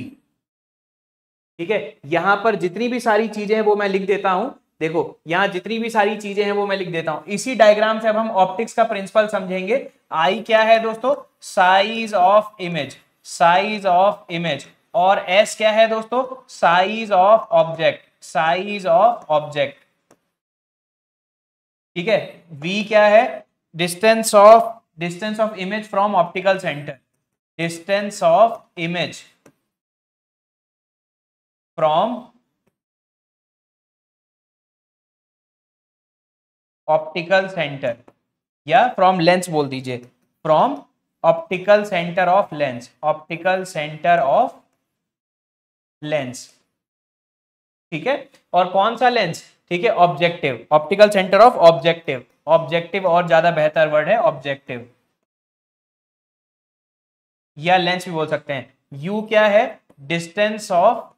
ठीक है, यहां पर जितनी भी सारी चीजें हैं वो मैं लिख देता हूं। देखो, यहां जितनी भी सारी चीजें हैं वो मैं लिख देता हूं। इसी डायग्राम से अब हम ऑप्टिक्स का प्रिंसिपल समझेंगे। आई क्या है दोस्तों? Size of image, size of image. और एस क्या है दोस्तों? Size of object, size of object. ठीक है, वी क्या है? Distance of image from optical centre, distance of image from optical centre, या फ्रॉम लेंस बोल दीजिए, from optical centre of lens, optical centre of lens. ठीक है, और कौन सा लेंस? ठीक है, objective, optical centre of objective. Objective और ज्यादा बेहतर वर्ड है ऑब्जेक्टिव, या लेंस भी बोल सकते हैं। यू क्या है? Distance of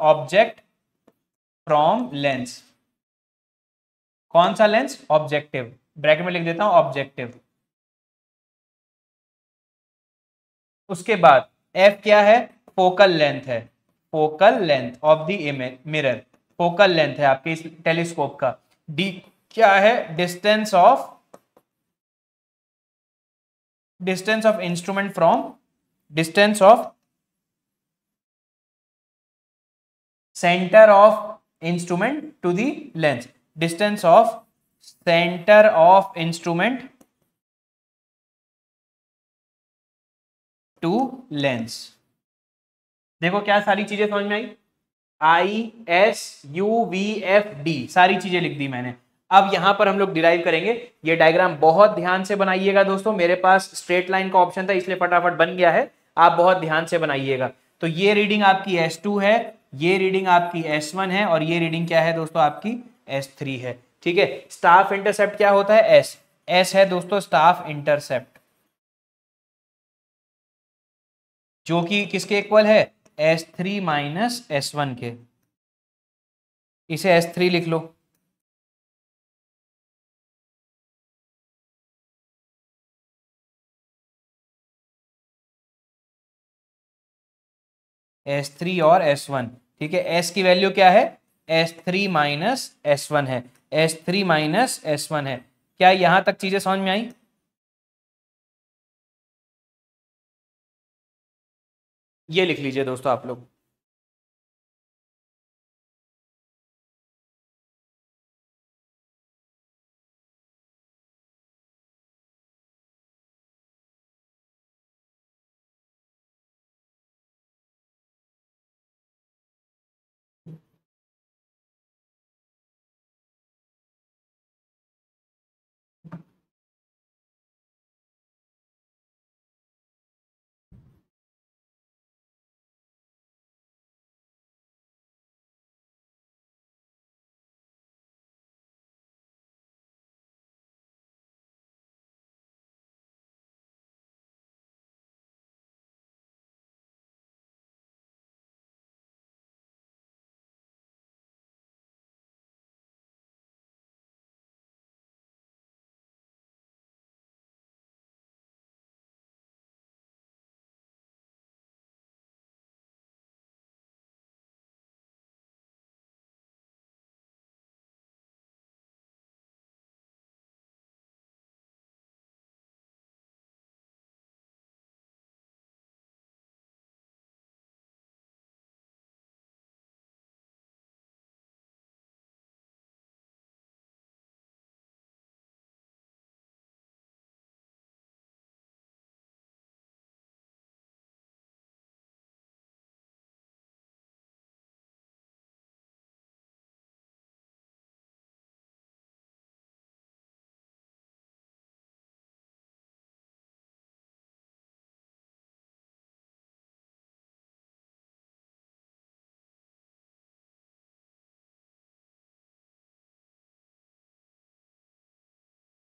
object from lens. कौन सा लेंस? ऑब्जेक्टिव। ब्रैकेट में लिख देता हूं ऑब्जेक्टिव। उसके बाद एफ क्या है? फोकल लेंथ है, focal length of the image mirror, focal length है आपके इस टेलीस्कोप का। डी क्या है? Distance of instrument from, distance of centre of instrument to the lens, distance of centre of instrument to lens. देखो क्या सारी चीजें समझ में आई? I, S, U, V, F, D, सारी चीजें लिख दी मैंने। अब यहां पर हम लोग डिराइव करेंगे। ये डायग्राम बहुत ध्यान से बनाइएगा दोस्तों, मेरे पास स्ट्रेट लाइन का ऑप्शन था इसलिए फटाफट बन गया है, आप बहुत ध्यान से बनाइएगा। तो ये रीडिंग आपकी S2 है, ये रीडिंग आपकी S1 है, और ये रीडिंग क्या है दोस्तों? आपकी S3 है। ठीक है। स्टाफ इंटरसेप्ट क्या होता है, एस। एस है दोस्तों स्टाफ इंटरसेप्ट, जो कि किसके इक्वल है, S3 माइनस S1 के। इसे S3 लिख लो। S3 और S1, ठीक है। S की वैल्यू क्या है, S3 माइनस S1 है, S3 माइनस S1 है। क्या यहां तक चीजें समझ में आई? ये लिख लीजिए दोस्तों आप लोग।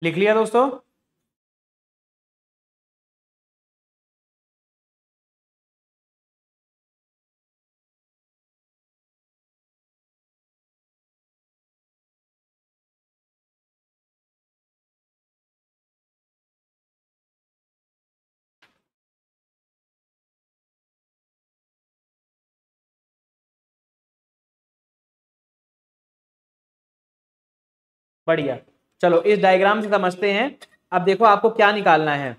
लिख लिया दोस्तों? बढ़िया। चलो इस डायग्राम से समझते हैं। अब देखो आपको क्या निकालना है।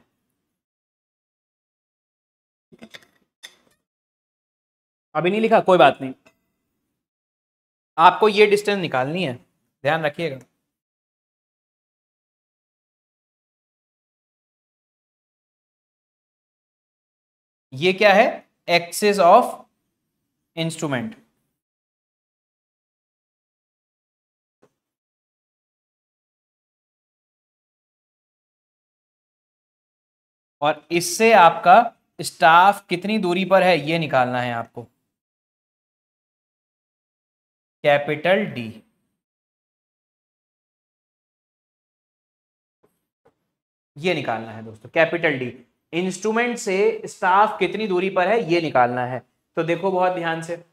अभी नहीं लिखा, कोई बात नहीं। आपको ये डिस्टेंस निकालनी है, ध्यान रखिएगा। ये क्या है, एक्सिस ऑफ इंस्ट्रूमेंट। और इससे आपका स्टाफ कितनी दूरी पर है ये निकालना है आपको, कैपिटल डी। ये निकालना है दोस्तों, कैपिटल डी। इंस्ट्रूमेंट से स्टाफ कितनी दूरी पर है ये निकालना है। तो देखो बहुत ध्यान से,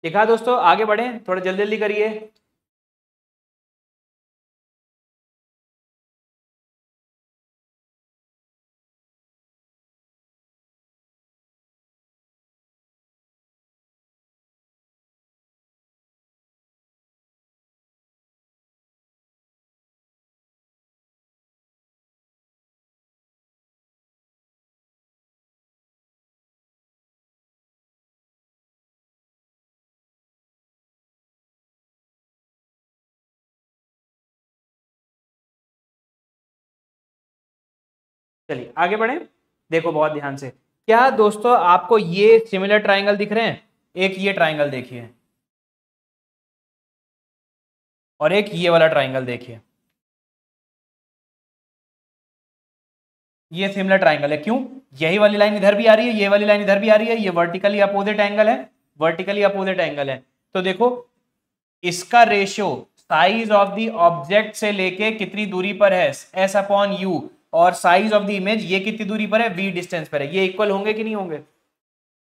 लिखा दोस्तों, आगे बढ़े, थोड़ा जल्दी जल्दी करिए। चलिए आगे बढ़े। देखो बहुत ध्यान से, क्या दोस्तों आपको ये सिमिलर ट्राइंगल दिख रहे हैं? एक ये ट्राइंगल देखिए और एक ये वाला ट्राइंगल देखिए। ये सिमिलर ट्राइंगल है, क्यों? यही वाली लाइन इधर भी आ रही है, ये वाली लाइन इधर भी आ रही है, ये वर्टिकली अपोजिट एंगल है, वर्टिकली अपोजिट एंगल है। तो देखो इसका ratio size of the object से लेके कितनी दूरी पर है, एस अपॉन यू, और साइज ऑफ द इमेज ये कितनी दूरी पर है, वी डिस्टेंस पर है। ये इक्वल होंगे कि नहीं होंगे?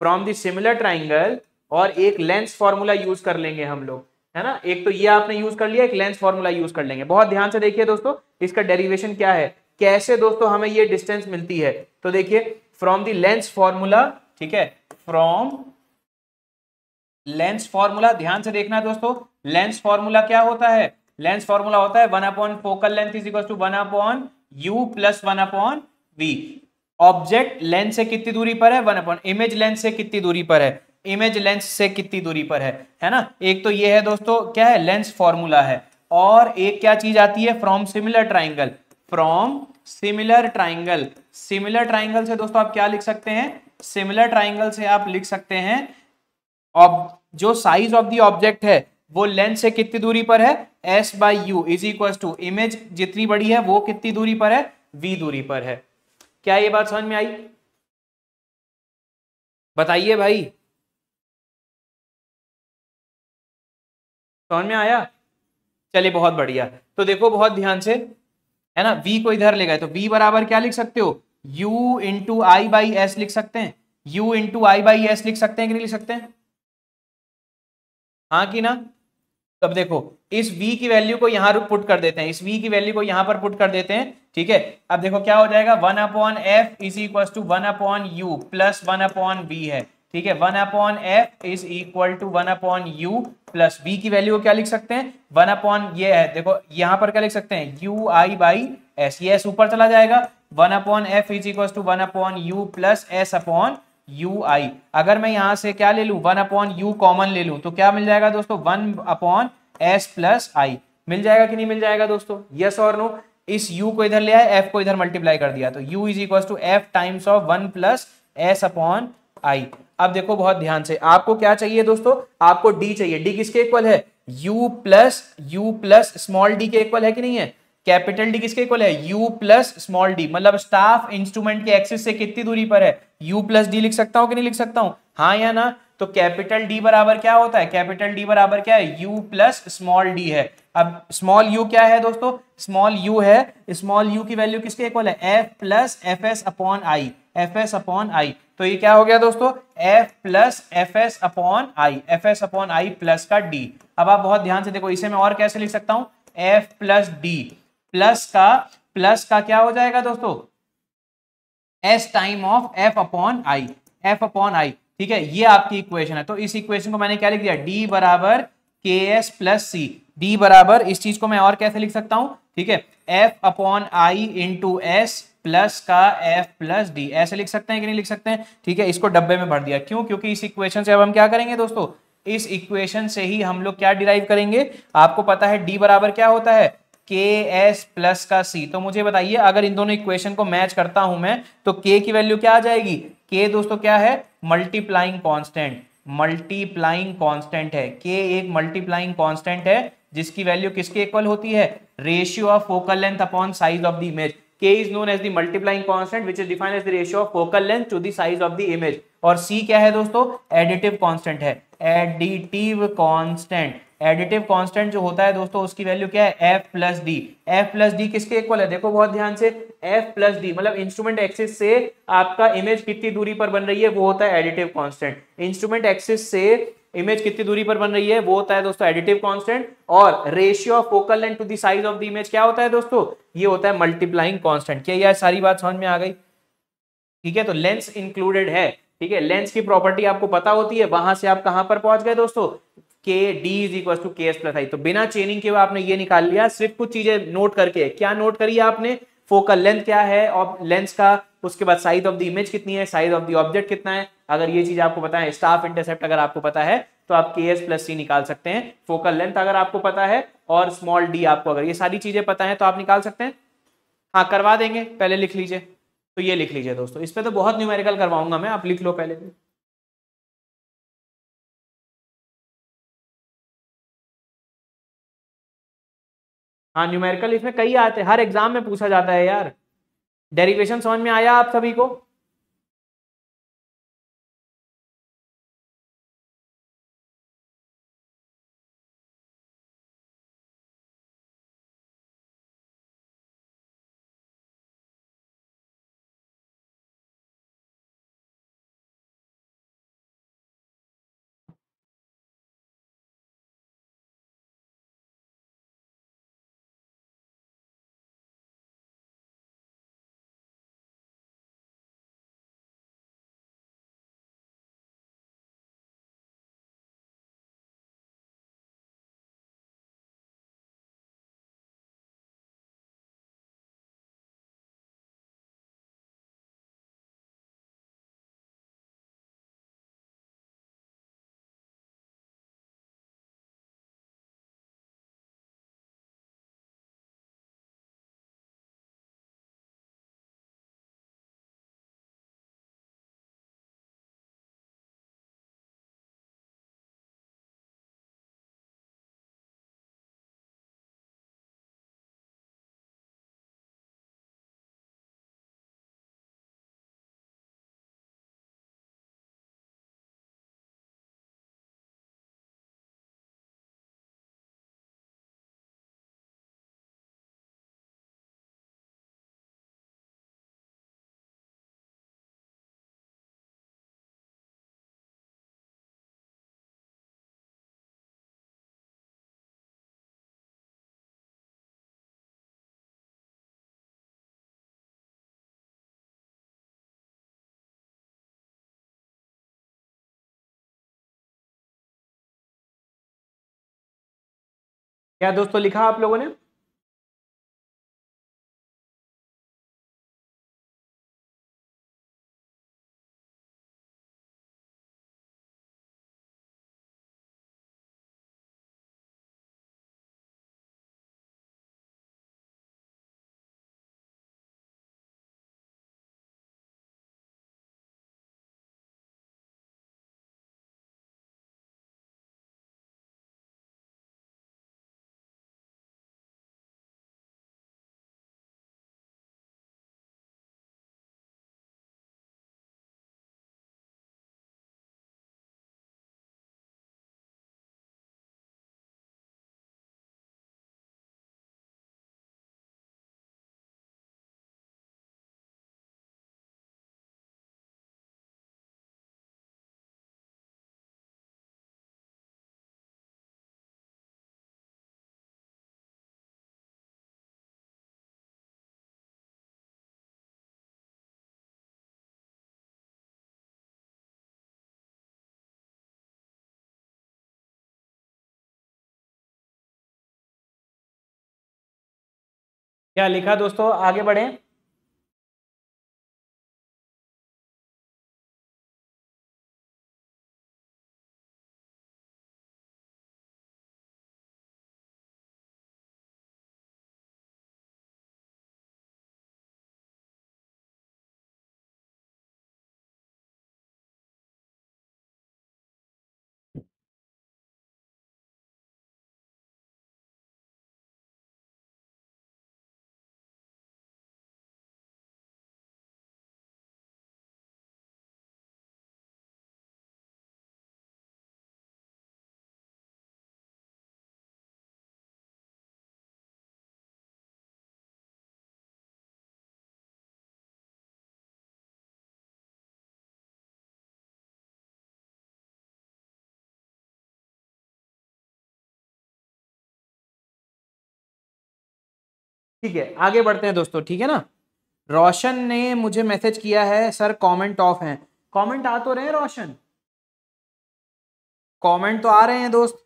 फ्रॉम द सिमिलर ट्राइंगल, और एक लेंस फॉर्मूला यूज कर लेंगे हम लोग, है ना। एक तो ये आपने यूज कर लिया, एक लेंस फॉर्मूला यूज कर लेंगे। बहुत ध्यान से देखिए दोस्तों, इसका डेरिवेशन क्या है, कैसे दोस्तों हमें ये डिस्टेंस मिलती है। तो देखिए फ्रॉम द लेंस फॉर्मूला, ठीक है, फ्रॉम लेंस फॉर्मूला, ध्यान से देखना दोस्तों, लेंस फॉर्मूला क्या होता है? लेंस फॉर्मूला होता है 1 upon focal length is equal to 1 upon U plus 1 upon V. Object lens से कितनी दूरी पर है, 1 अपॉन इमेज लेंस से कितनी दूरी पर है, इमेज लेंस से कितनी दूरी पर है ना। एक तो ये है दोस्तों, क्या है, लेंस फॉर्मूला है। और एक क्या चीज आती है, from similar triangle. From similar triangle, similar triangle से दोस्तों आप क्या लिख सकते हैं, सिमिलर ट्राइंगल से आप लिख सकते हैं जो साइज ऑफ द ऑब्जेक्ट है वो लेंस से कितनी दूरी पर है, S by U is equal to image जितनी बड़ी है वो कितनी दूरी पर है, वी दूरी पर है। क्या ये बात समझ में आई? बताइए भाई, समझ में आया? चलिए बहुत बढ़िया। तो देखो बहुत ध्यान से, है ना, v को इधर ले गए तो v बराबर क्या लिख सकते हो, u into I by S लिख सकते हैं, u into I by S लिख सकते हैं कि नहीं लिख सकते हैं? हाँ कि ना? तब देखो इस v की वैल्यू को यहां पुट कर देते हैं, इस v की वैल्यू को यहां पर पुट कर देते हैं, ठीक है। अब देखो क्या हो जाएगा, 1 upon F is equal to 1 upon U plus 1 upon V है, ठीक है। 1 upon F is equal to 1 upon U plus V की वैल्यू को क्या लिख सकते हैं, 1 अपॉन ये है, देखो यहां पर क्या लिख सकते हैं, यू आई बाई एस, ये एस ऊपर चला जाएगा, 1 upon F is equal to 1 upon U plus S upon U I. अगर मैं यहां से क्या ले लूं, 1 अपॉन यू कॉमन ले लूं तो क्या मिल जाएगा दोस्तों, 1 अपॉन एस प्लस आई। मिल जाएगा कि नहीं मिल जाएगा दोस्तों, यस और नो? इस u को इधर ले आए, f को इधर मल्टीप्लाई कर दिया, तो u is equal to F times of 1 plus S upon I. अब देखो बहुत ध्यान से, आपको क्या चाहिए दोस्तों, आपको d चाहिए। d किसके इक्वल है, u प्लस स्मॉल d के इक्वल है कि नहीं है? कैपिटल डी किसके इक्वल है, u प्लस स्मॉल डी, मतलब स्टाफ इंस्ट्रूमेंट के एक्सिस से कितनी दूरी पर है, u प्लस डी लिख सकता हूं कि नहीं लिख सकता हूं, हाँ या ना? तो कैपिटल डी बराबर क्या होता है, कैपिटल डी बराबर क्या है, u प्लस स्मॉल डी है। अब स्मॉल u क्या है दोस्तों, स्मॉल u है, स्मॉल u की वैल्यू किसके इक्वल है, f plus F S upon आई, एफ एस अपॉन आई। तो ये क्या हो गया दोस्तों, f plus F S upon आई, एफ एस अपॉन आई प्लस का d। अब आप बहुत ध्यान से देखो, इसे मैं और कैसे लिख सकता हूं, f प्लस डी प्लस का क्या हो जाएगा दोस्तों, s time of f upon I, f upon I, ठीक है। ये आपकी इक्वेशन है। तो इस इक्वेशन को मैंने क्या लिख दिया, d बराबर के एस प्लस सी, डी बराबर, इस चीज को मैं और कैसे लिख सकता हूं, ठीक है, f upon I into S plus का f प्लस डी, ऐसे लिख सकते हैं कि नहीं लिख सकते हैं, ठीक है। इसको डब्बे में भर दिया, क्यों? क्योंकि इस इक्वेशन से अब हम क्या करेंगे दोस्तों, इस इक्वेशन से ही हम लोग क्या डिराइव करेंगे, आपको पता है d बराबर क्या होता है, के एस प्लस का सी। तो मुझे बताइए, अगर इन दोनों इक्वेशन को मैच करता हूं मैं, तो k की वैल्यू क्या आ जाएगी, k दोस्तों क्या है, मल्टीप्लाइंग कांस्टेंट, मल्टीप्लाइंग कांस्टेंट है, k एक मल्टीप्लाइंग कांस्टेंट है जिसकी वैल्यू किसके इक्वल होती है, ratio of focal length upon size of the image. k is known as the multiplying constant which is defined as the ratio of focal length to the size of the image। और c क्या है दोस्तों, additive constant है, additive constant. Additive constant जो होता है दोस्तों उसकी वैल्यू क्या है, f plus D. f plus D किसके इक्वल है, देखो बहुत ध्यान से, f प्लस डी मतलब इंस्ट्रूमेंट एक्सिस से आपका इमेज कितनी दूरी पर बन रही है, वो होता है एडिटिव कांस्टेंट। इंस्ट्रूमेंट एक्सिस से इमेज कितनी दूरी पर बन रही है, वो होता है दोस्तों एडिटिव कांस्टेंट। और ratio of focal length to the size of the image क्या होता है दोस्तों, ये होता है मल्टीप्लाइंग कांस्टेंट। क्या यह सारी बात समझ में आ गई? ठीक है, तो लेंस इंक्लूडेड है, ठीक है, लेंस की प्रॉपर्टी आपको पता होती है, वहां से आप कहां पर पहुंच गए दोस्तों, के डी इज इक्वल टू के एस प्लस आई। तो बिना चेनिंग के आपने ये निकाल लिया, सिर्फ कुछ चीजें नोट करके। क्या नोट करी आपने, फोकल लेंथ क्या है और लेंस का, उसके बाद साइज ऑफ द इमेज कितनी है, साइज ऑफ द ऑब्जेक्ट कितना है। अगर ये चीज आपको पता है, स्टाफ इंटरसेप्ट अगर आपको पता है, तो आप के एस प्लस सी निकाल सकते हैं। फोकल लेंथ अगर आपको पता है और स्मॉल डी आपको, अगर ये सारी चीजें पता है तो आप निकाल सकते हैं। हाँ करवा देंगे, पहले लिख लीजिए। तो ये लिख लीजिए दोस्तों, इस पे तो बहुत न्यूमेरिकल करवाऊंगा मैं, आप लिख लो पहले भी। हाँ न्यूमेरिकल इसमें कई आते हैं, हर एग्जाम में पूछा जाता है यार। डेरिवेशन समझ में आया आप सभी को? क्या दोस्तों लिखा आप लोगों ने? क्या लिखा दोस्तों, आगे बढ़े? ठीक है आगे बढ़ते हैं दोस्तों, ठीक है ना। रोशन ने मुझे मैसेज किया है सर कमेंट ऑफ है। कमेंट आ तो रहे हैं रोशन, कमेंट तो आ रहे हैं दोस्त।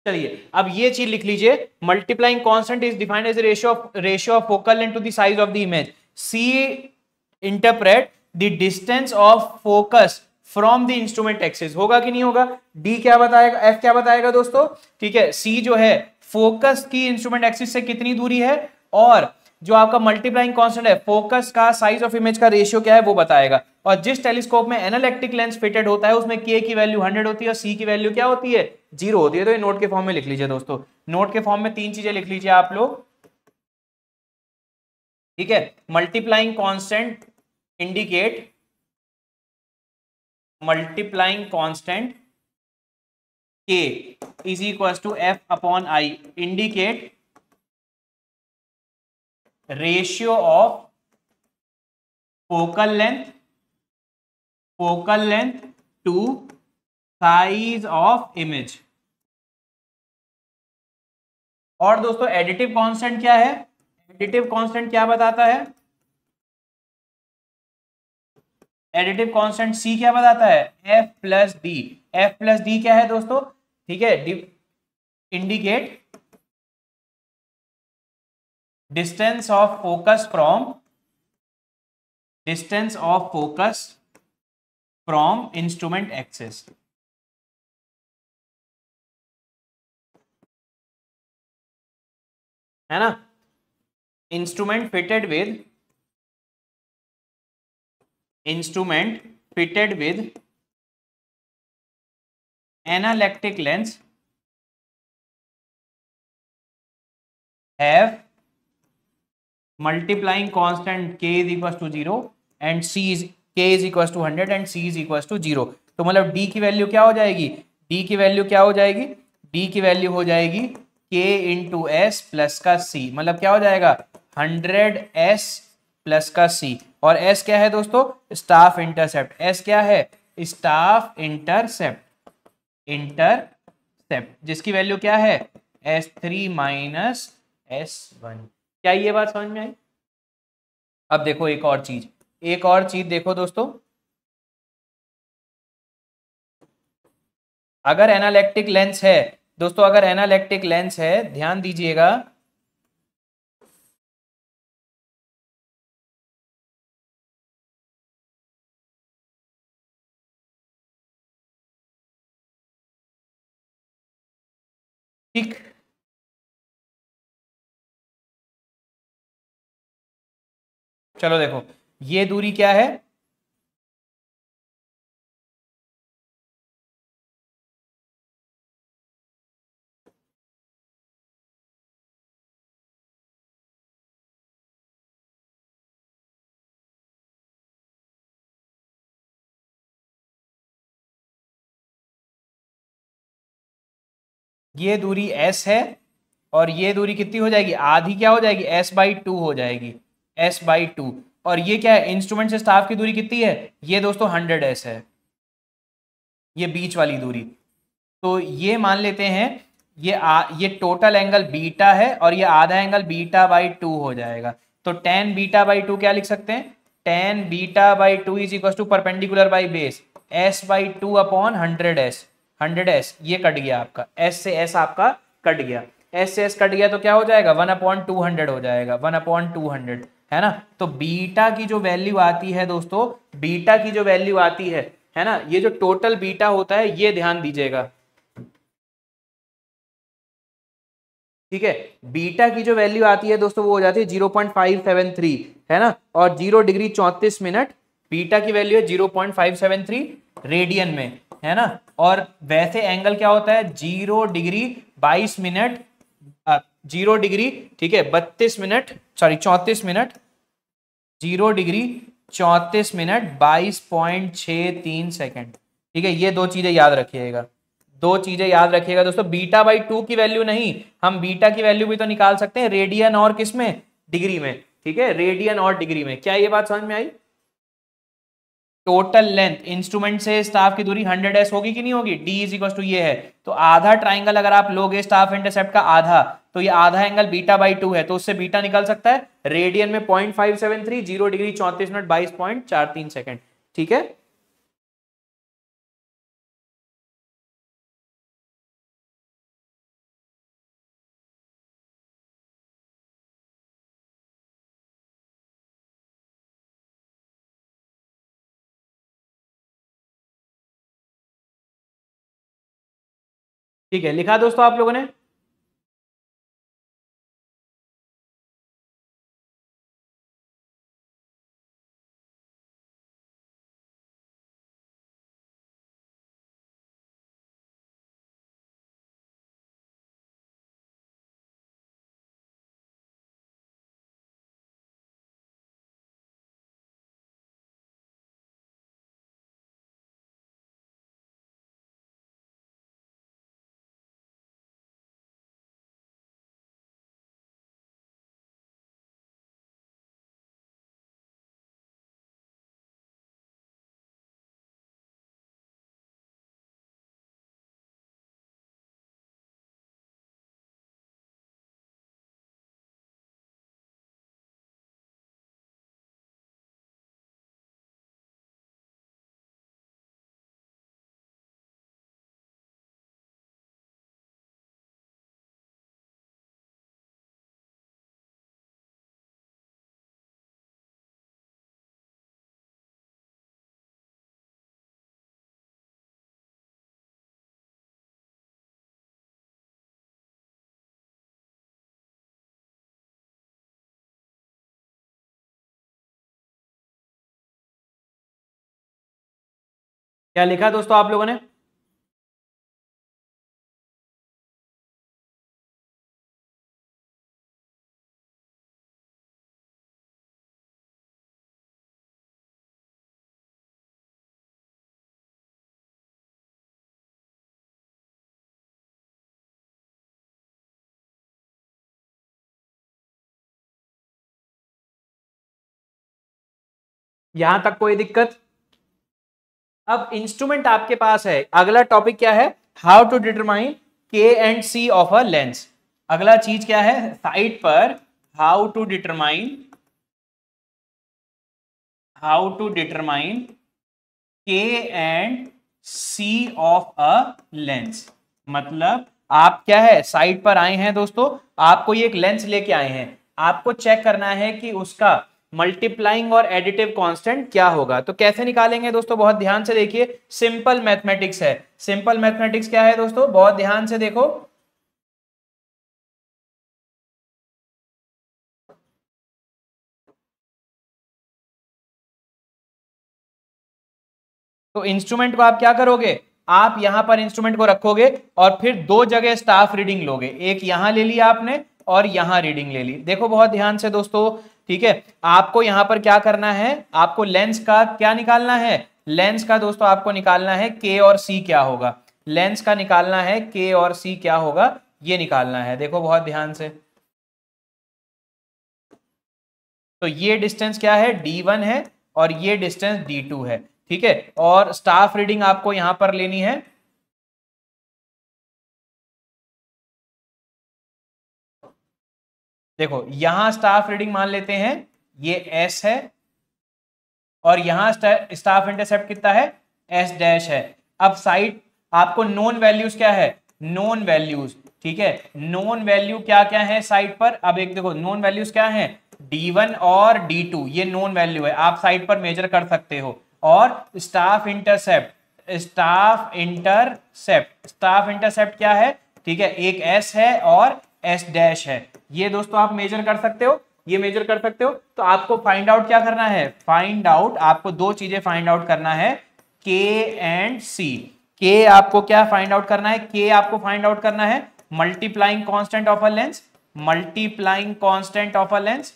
चलिए अब ये चीज लिख लीजिए, multiplying constant is defined as ratio of focal length to the size of the image. C interpret the distance of focus from the instrument axis, होगा कि नहीं होगा? डी क्या बताएगा, एफ क्या बताएगा दोस्तों? ठीक है, सी जो है फोकस की इंस्ट्रूमेंट एक्सिस से कितनी दूरी है, और जो आपका मल्टीप्लाइंग कांस्टेंट है फोकस का साइज ऑफ इमेज का रेशियो क्या है वो बताएगा। और जिस टेलीस्कोप में एनालिटिक लेंस फिटेड होता है उसमें के की वैल्यू 100 होती है और सी की वैल्यू क्या होती है, 0 होती है। तो ये नोट के फॉर्म में लिख लीजिए दोस्तों, नोट के फॉर्म में 3 चीजें लिख लीजिए आप लोग, ठीक है। Multiplying constant indicate, multiplying constant k is equals to f upon I indicate ratio of focal length to size of image। और दोस्तों एडिटिव कांस्टेंट क्या है, एडिटिव कांस्टेंट क्या बताता है, एडिटिव कांस्टेंट सी क्या बताता है, F plus D. F plus D क्या है दोस्तों, ठीक है, indicate distance of focus from instrument axis. है ना, instrument fitted with anallactic lens have multiplying constant k is equals to 0 and k is equals to 100 and c is equals to 0। तो मतलब d की वैल्यू क्या हो जाएगी, d की value क्या हो जाएगी, d की वैल्यू हो जाएगी k इंटू एस प्लस का c, मतलब क्या हो जाएगा 100s प्लस का c। और s क्या है दोस्तों, स्टाफ इंटरसेप्ट, s क्या है, स्टाफ इंटरसेप्ट जिसकी वैल्यू क्या है S3 माइनस S1। क्या ये बात समझ में आई? अब देखो एक और चीज देखो दोस्तों, अगर एनालिटिक लेंस है दोस्तों, अगर एनालिटिक लेंस है, ध्यान दीजिएगा, ठीक, चलो देखो ये दूरी क्या है, ये दूरी s है और ये दूरी कितनी हो जाएगी, आधी क्या हो जाएगी, s/2 हो जाएगी, s/2। और ये क्या है, इंस्ट्रूमेंट से स्टाफ की दूरी कितनी है, ये दोस्तों 100s है, ये बीच वाली दूरी। तो ये मान लेते हैं ये टोटल एंगल बीटा है और ये आधा एंगल बीटा/2 हो जाएगा। तो tan बीटा/2 क्या लिख सकते हैं, tan बीटा/2 is equal to perpendicular by base s/2 upon 100s ये कट गया आपका, s से s आपका कट गया, s से s कट गया तो क्या हो जाएगा 1/200 हो जाएगा, 1/200 है ना। तो बीटा की जो वैल्यू आती है दोस्तों, बीटा की जो वैल्यू आती है ना, ये जो टोटल बीटा होता है ये ध्यान दीजिएगा, ठीक है। बीटा की जो वैल्यू आती है दोस्तों वो हो जाती है 0.573, है ना, और 0 डिग्री 34 मिनट बीटा की वैल्यू है 0.573 रेडियन में, है ना। और वैसे एंगल क्या होता है 0 डिग्री 22 मिनट, 0 डिग्री, ठीक है 32 minute, sorry 34 minute, 0 degree 34 minute 22.63 second, ठीक है। ये दो चीजें याद रखिएगा, दो चीजें याद रखिएगा दोस्तों, बीटा/2 की वैल्यू नहीं, हम बीटा की वैल्यू भी तो निकाल सकते हैं रेडियन और किसमें, डिग्री में, ठीक है, रेडियन और डिग्री में। क्या ये बात समझ में आई? टोटल लेंथ इंस्ट्रूमेंट से स्टाफ की दूरी 100s होगी कि नहीं होगी, d इज इक्वल टू ये है, तो आधा ट्राइंगल अगर आप लोगे स्टाफ इंटरसेप्ट का आधा, तो ये आधा एंगल बीटा/2 है, तो उससे बीटा निकल सकता है रेडियन में 0.573, 0 डिग्री 34 मिनट 22.43 सेकेंड, ठीक है। ठीक है, लिखा दोस्तों आप लोगों ने? क्या लिखा दोस्तों आप लोगों ने? यहां तक कोई दिक्कत? अब इंस्ट्रूमेंट आपके पास है, अगला टॉपिक क्या है? How to determine K and C of a lens. अगला चीज क्या है साइड पर? How to determine K and C of a lens. मतलब आप क्या है साइड पर आए हैं दोस्तों, आपको ये एक लेंस लेके आए हैं, आपको चेक करना है कि उसका मल्टीप्लाइंग और एडिटिव कांस्टेंट क्या होगा। तो कैसे निकालेंगे दोस्तों, बहुत ध्यान से देखिए, सिंपल मैथमेटिक्स है। सिंपल मैथमेटिक्स क्या है दोस्तों, बहुत ध्यान से देखो। तो इंस्ट्रूमेंट को आप क्या करोगे, आप यहां पर इंस्ट्रूमेंट को रखोगे और फिर दो जगह स्टाफ रीडिंग लोगे, एक यहां ले लिया आपने और यहां रीडिंग ले ली। देखो बहुत ध्यान से दोस्तों, ठीक है, आपको यहां पर क्या करना है, आपको लेंस का क्या निकालना है, लेंस का दोस्तों आपको निकालना है के और सी क्या होगा, लेंस का निकालना है के और सी क्या होगा, ये निकालना है। देखो बहुत ध्यान से, तो ये डिस्टेंस क्या है, D1 है और ये डिस्टेंस D2 है, ठीक है। और स्टाफ रीडिंग आपको यहां पर लेनी है, देखो यहां स्टाफ रीडिंग मान लेते हैं ये S है और यहां स्टाफ इंटरसेप्ट कितना है, S डैश है। अब साइड आपको नोन वैल्यूज क्या है, नोन वैल्यूज, ठीक है, नोन वैल्यू क्या क्या है साइड पर। अब एक देखो नोन वैल्यूज क्या है, D1 और D2 ये नोन वैल्यू है, आप साइड पर मेजर कर सकते हो। और स्टाफ इंटरसेप्ट क्या है, ठीक है, एक S है और S डैश है, ये दोस्तों आप मेजर कर सकते हो, ये मेजर कर सकते हो। तो आपको फाइंड आउट क्या करना है, फाइंड आउट आपको दो चीजें फाइंड आउट करना है, के एंड सी। के आपको क्या फाइंड आउट करना है, के आपको फाइंड आउट करना है multiplying constant of a lens, multiplying constant of a lens.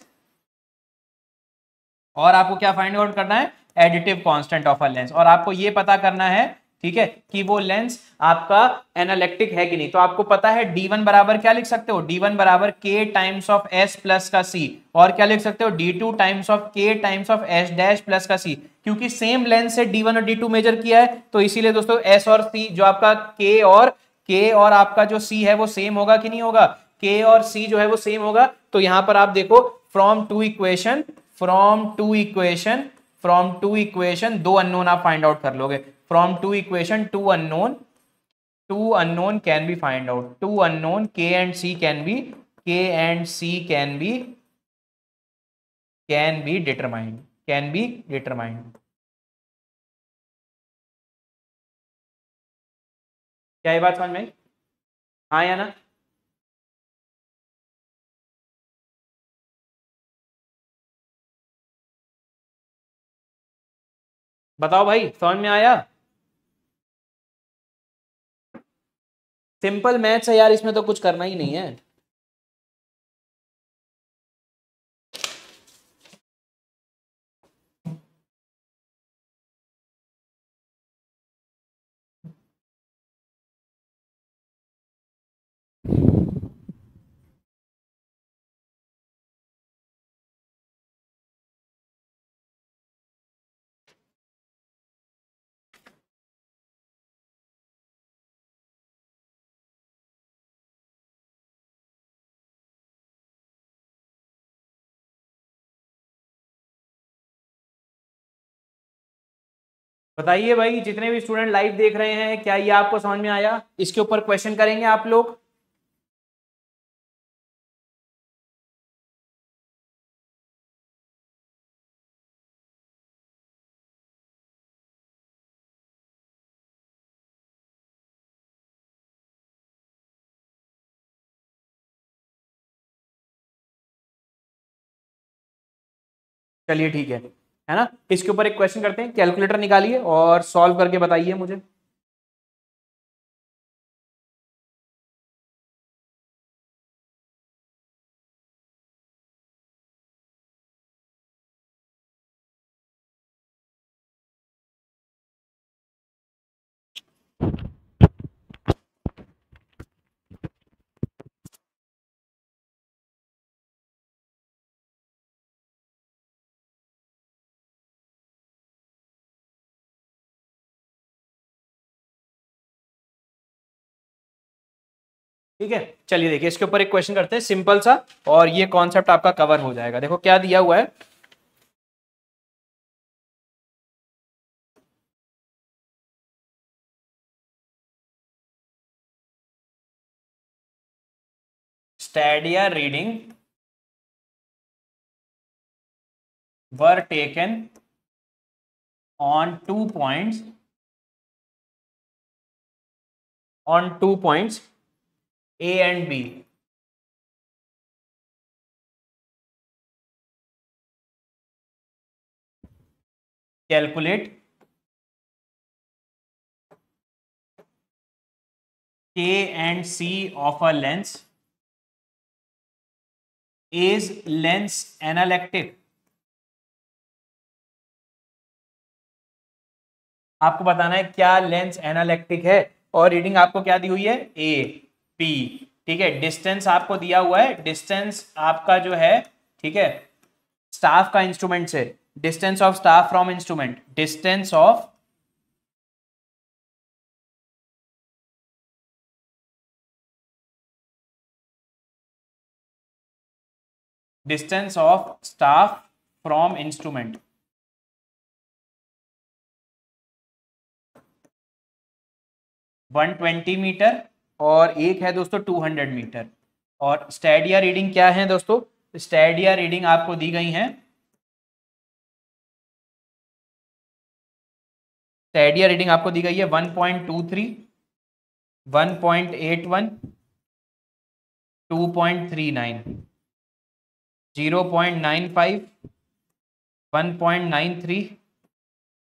और आपको क्या फाइंड आउट करना है, additive constant of a lens. और आपको ये पता करना है, ठीक है, कि वो लेंस आपका एनालिटिक है कि नहीं। तो आपको पता है D1 बराबर क्या लिख सकते हो, D1 बराबर K times of S plus का C, और क्या लिख सकते हो D2 times of K times of S dash plus का C। क्योंकि सेम लेंस से D1 और D2 मेजर किया है, तो इसीलिए दोस्तों S और C जो आपका K और आपका जो C है वो सेम होगा कि नहीं होगा, K और C जो है वो सेम होगा। तो यहां पर आप देखो फ्रॉम टू इक्वेशन दो अननोन आप फाइंड आउट कर लोगे, from two equation two unknown can be find out, two unknown के and C can be determined. क्या ये बात समझ में आई? हाँ या ना? बताओ भाई, समझ में आया? सिंपल मैथ्स है यार, इसमें तो कुछ करना ही नहीं है। बताइए भाई, जितने भी स्टूडेंट लाइव देख रहे हैं, क्या ये आपको समझ में आया? इसके ऊपर क्वेश्चन करेंगे आप लोग। चलिए ठीक है ना? इसके ऊपर एक क्वेश्चन करते हैं, कैलकुलेटर निकालिए और सॉल्व करके बताइए मुझे। ठीक है, चलिए देखिए, इसके ऊपर एक क्वेश्चन करते हैं सिंपल सा, और ये कॉन्सेप्ट आपका कवर हो जाएगा। देखो क्या दिया हुआ है। Stadia reading were taken on 2 points, A and B. Calculate K and C of a lens. Is lens analectic? आपको बताना है क्या लेंस एनालेक्टिक है, और रीडिंग आपको क्या दी हुई है? ए, पी। ठीक है, डिस्टेंस आपको दिया हुआ है, डिस्टेंस आपका जो है, ठीक है, स्टाफ का इंस्ट्रूमेंट से, distance of staff from instrument, distance of staff from instrument 120 metre, और एक है दोस्तों 200 मीटर। और स्टैडिया रीडिंग क्या है दोस्तों? स्टैडिया रीडिंग आपको दी गई है, स्टैडिया रीडिंग आपको दी गई है 1.23, 1.81, 2.39, 0.95, 1.93,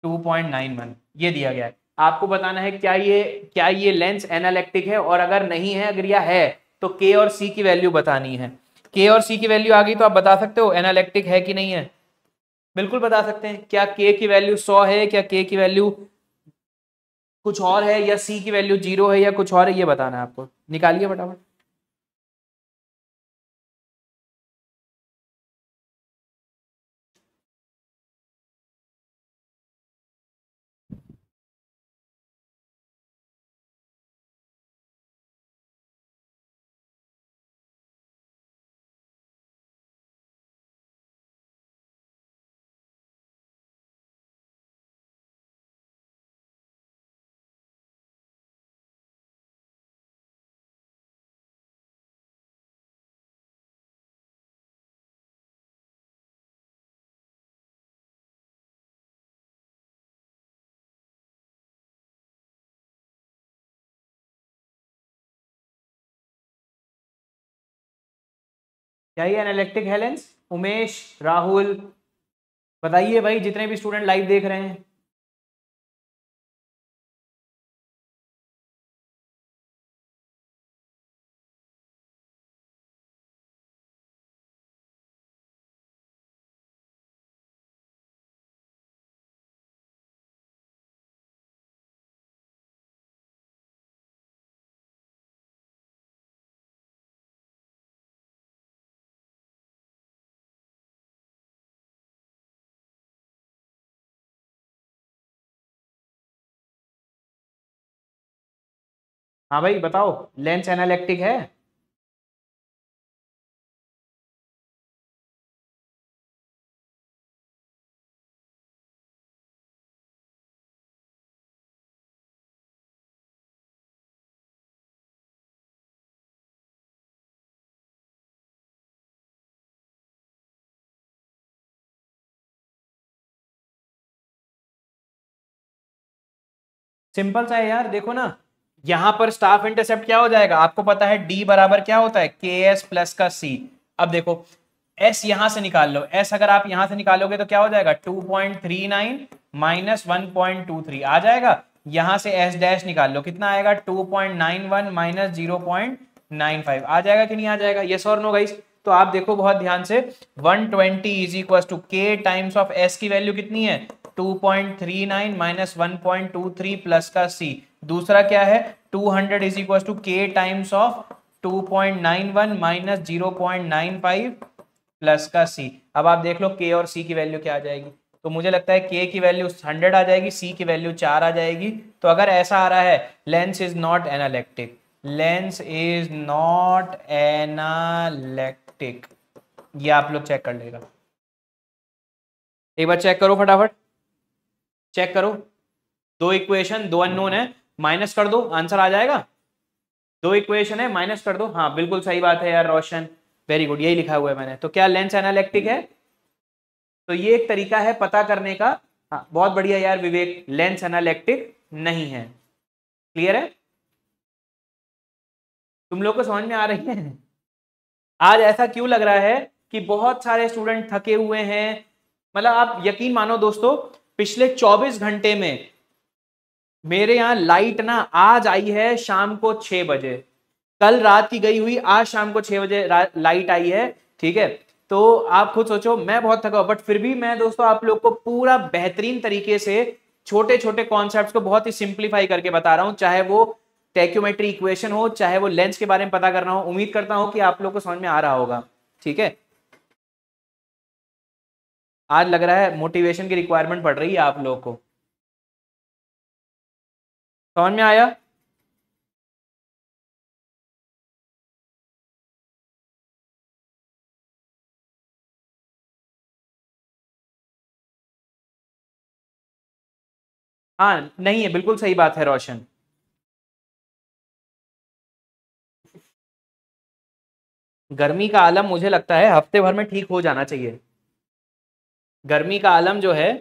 2.91, ये दिया गया है। आपको बताना है क्या ये लेंस एनालेक्टिक है, और अगर नहीं है, अगर यह है, तो के और सी की वैल्यू बतानी है। के और सी की वैल्यू आ गई तो आप बता सकते हो एनालेक्टिक है कि नहीं है। बिल्कुल बता सकते हैं। क्या के की वैल्यू 100 है, क्या के की वैल्यू कुछ और है, या सी की वैल्यू 0 है, या कुछ और है, ये बताना है आपको। निकालिए फटाफट। क्या ये एनालिटिक है लेंस? उमेश, राहुल, बताइए भाई, जितने भी स्टूडेंट लाइव देख रहे हैं। हाँ भाई बताओ, लेंस एनालिटिक है? सिंपल सा है यार, देखो ना, यहां पर स्टाफ इंटरसेप्ट क्या हो जाएगा, आपको पता है डी बराबर क्या होता है, के एस प्लस का सी। अब देखो एस यहां से निकाल लो, एस अगर आप यहां से निकालोगे तो क्या हो जाएगा, 2.39 माइनस 1.23 आ जाएगा। यहां से एस डैश निकाल लो, कितना आएगा, 2.91 माइनस 0.95 आ जाएगा कि नहीं आ जाएगा, यस और नो गाइस? तो आप देखो बहुत ध्यान से, 120 इज इक्वल टू के टाइम्स ऑफ एस की वैल्यू कितनी है, 2.39 माइनस 1.23 प्लस का सी। दूसरा क्या है, 200 इज इक्वल टू के टाइम्स ऑफ 2.91 माइनस 0.95 प्लस का सी। अब आप देख लो के और सी की वैल्यू क्या आ जाएगी, तो मुझे लगता है के की वैल्यू 100 आ जाएगी, सी की वैल्यू 4 आ जाएगी। तो अगर ऐसा आ रहा है, lens is not analytic, lens is not analytic, ये आप लोग चेक कर लेगा। एक बार चेक करो फटाफट, चेक करो, दो इक्वेशन, दो अननोन है, माइनस कर दो, आंसर आ जाएगा। दो इक्वेशन है, माइनस कर दो, हाँ बिल्कुल सही बात है यार रोशन, वेरी गुड, यही लिखा हुआ है मैंने। तो क्या लेंस एनालिटिक है? तो ये एक तरीका है पता करने का। हाँ बहुत बढ़िया यार विवेक, लेंस एनालिटिक नहीं है। क्लियर है? तुम लोग को समझ में आ रही है? आज ऐसा क्यों लग रहा है कि बहुत सारे स्टूडेंट थके हुए हैं? मतलब आप यकीन मानो दोस्तों, पिछले 24 घंटे में मेरे यहाँ लाइट ना आज आई है शाम को 6 बजे, कल रात की गई हुई, आज शाम को 6 बजे लाइट आई है। ठीक है, तो आप खुद सोचो, मैं बहुत थका हूं, बट फिर भी मैं दोस्तों आप लोग को पूरा बेहतरीन तरीके से छोटे छोटे कॉन्सेप्ट्स को बहुत ही सिंप्लीफाई करके बता रहा हूं, चाहे वो टेक्योमेट्री इक्वेशन हो, चाहे वो लेंस के बारे में पता करना हो। उम्मीद करता हूं कि आप लोग को समझ में आ रहा होगा। ठीक है, आज लग रहा है मोटिवेशन की रिक्वायरमेंट पड़ रही है आप लोग को, समझ में आया? हाँ नहीं है, बिल्कुल सही बात है रोशन। गर्मी का आलम मुझे लगता है हफ्ते भर में ठीक हो जाना चाहिए। गर्मी का आलम जो है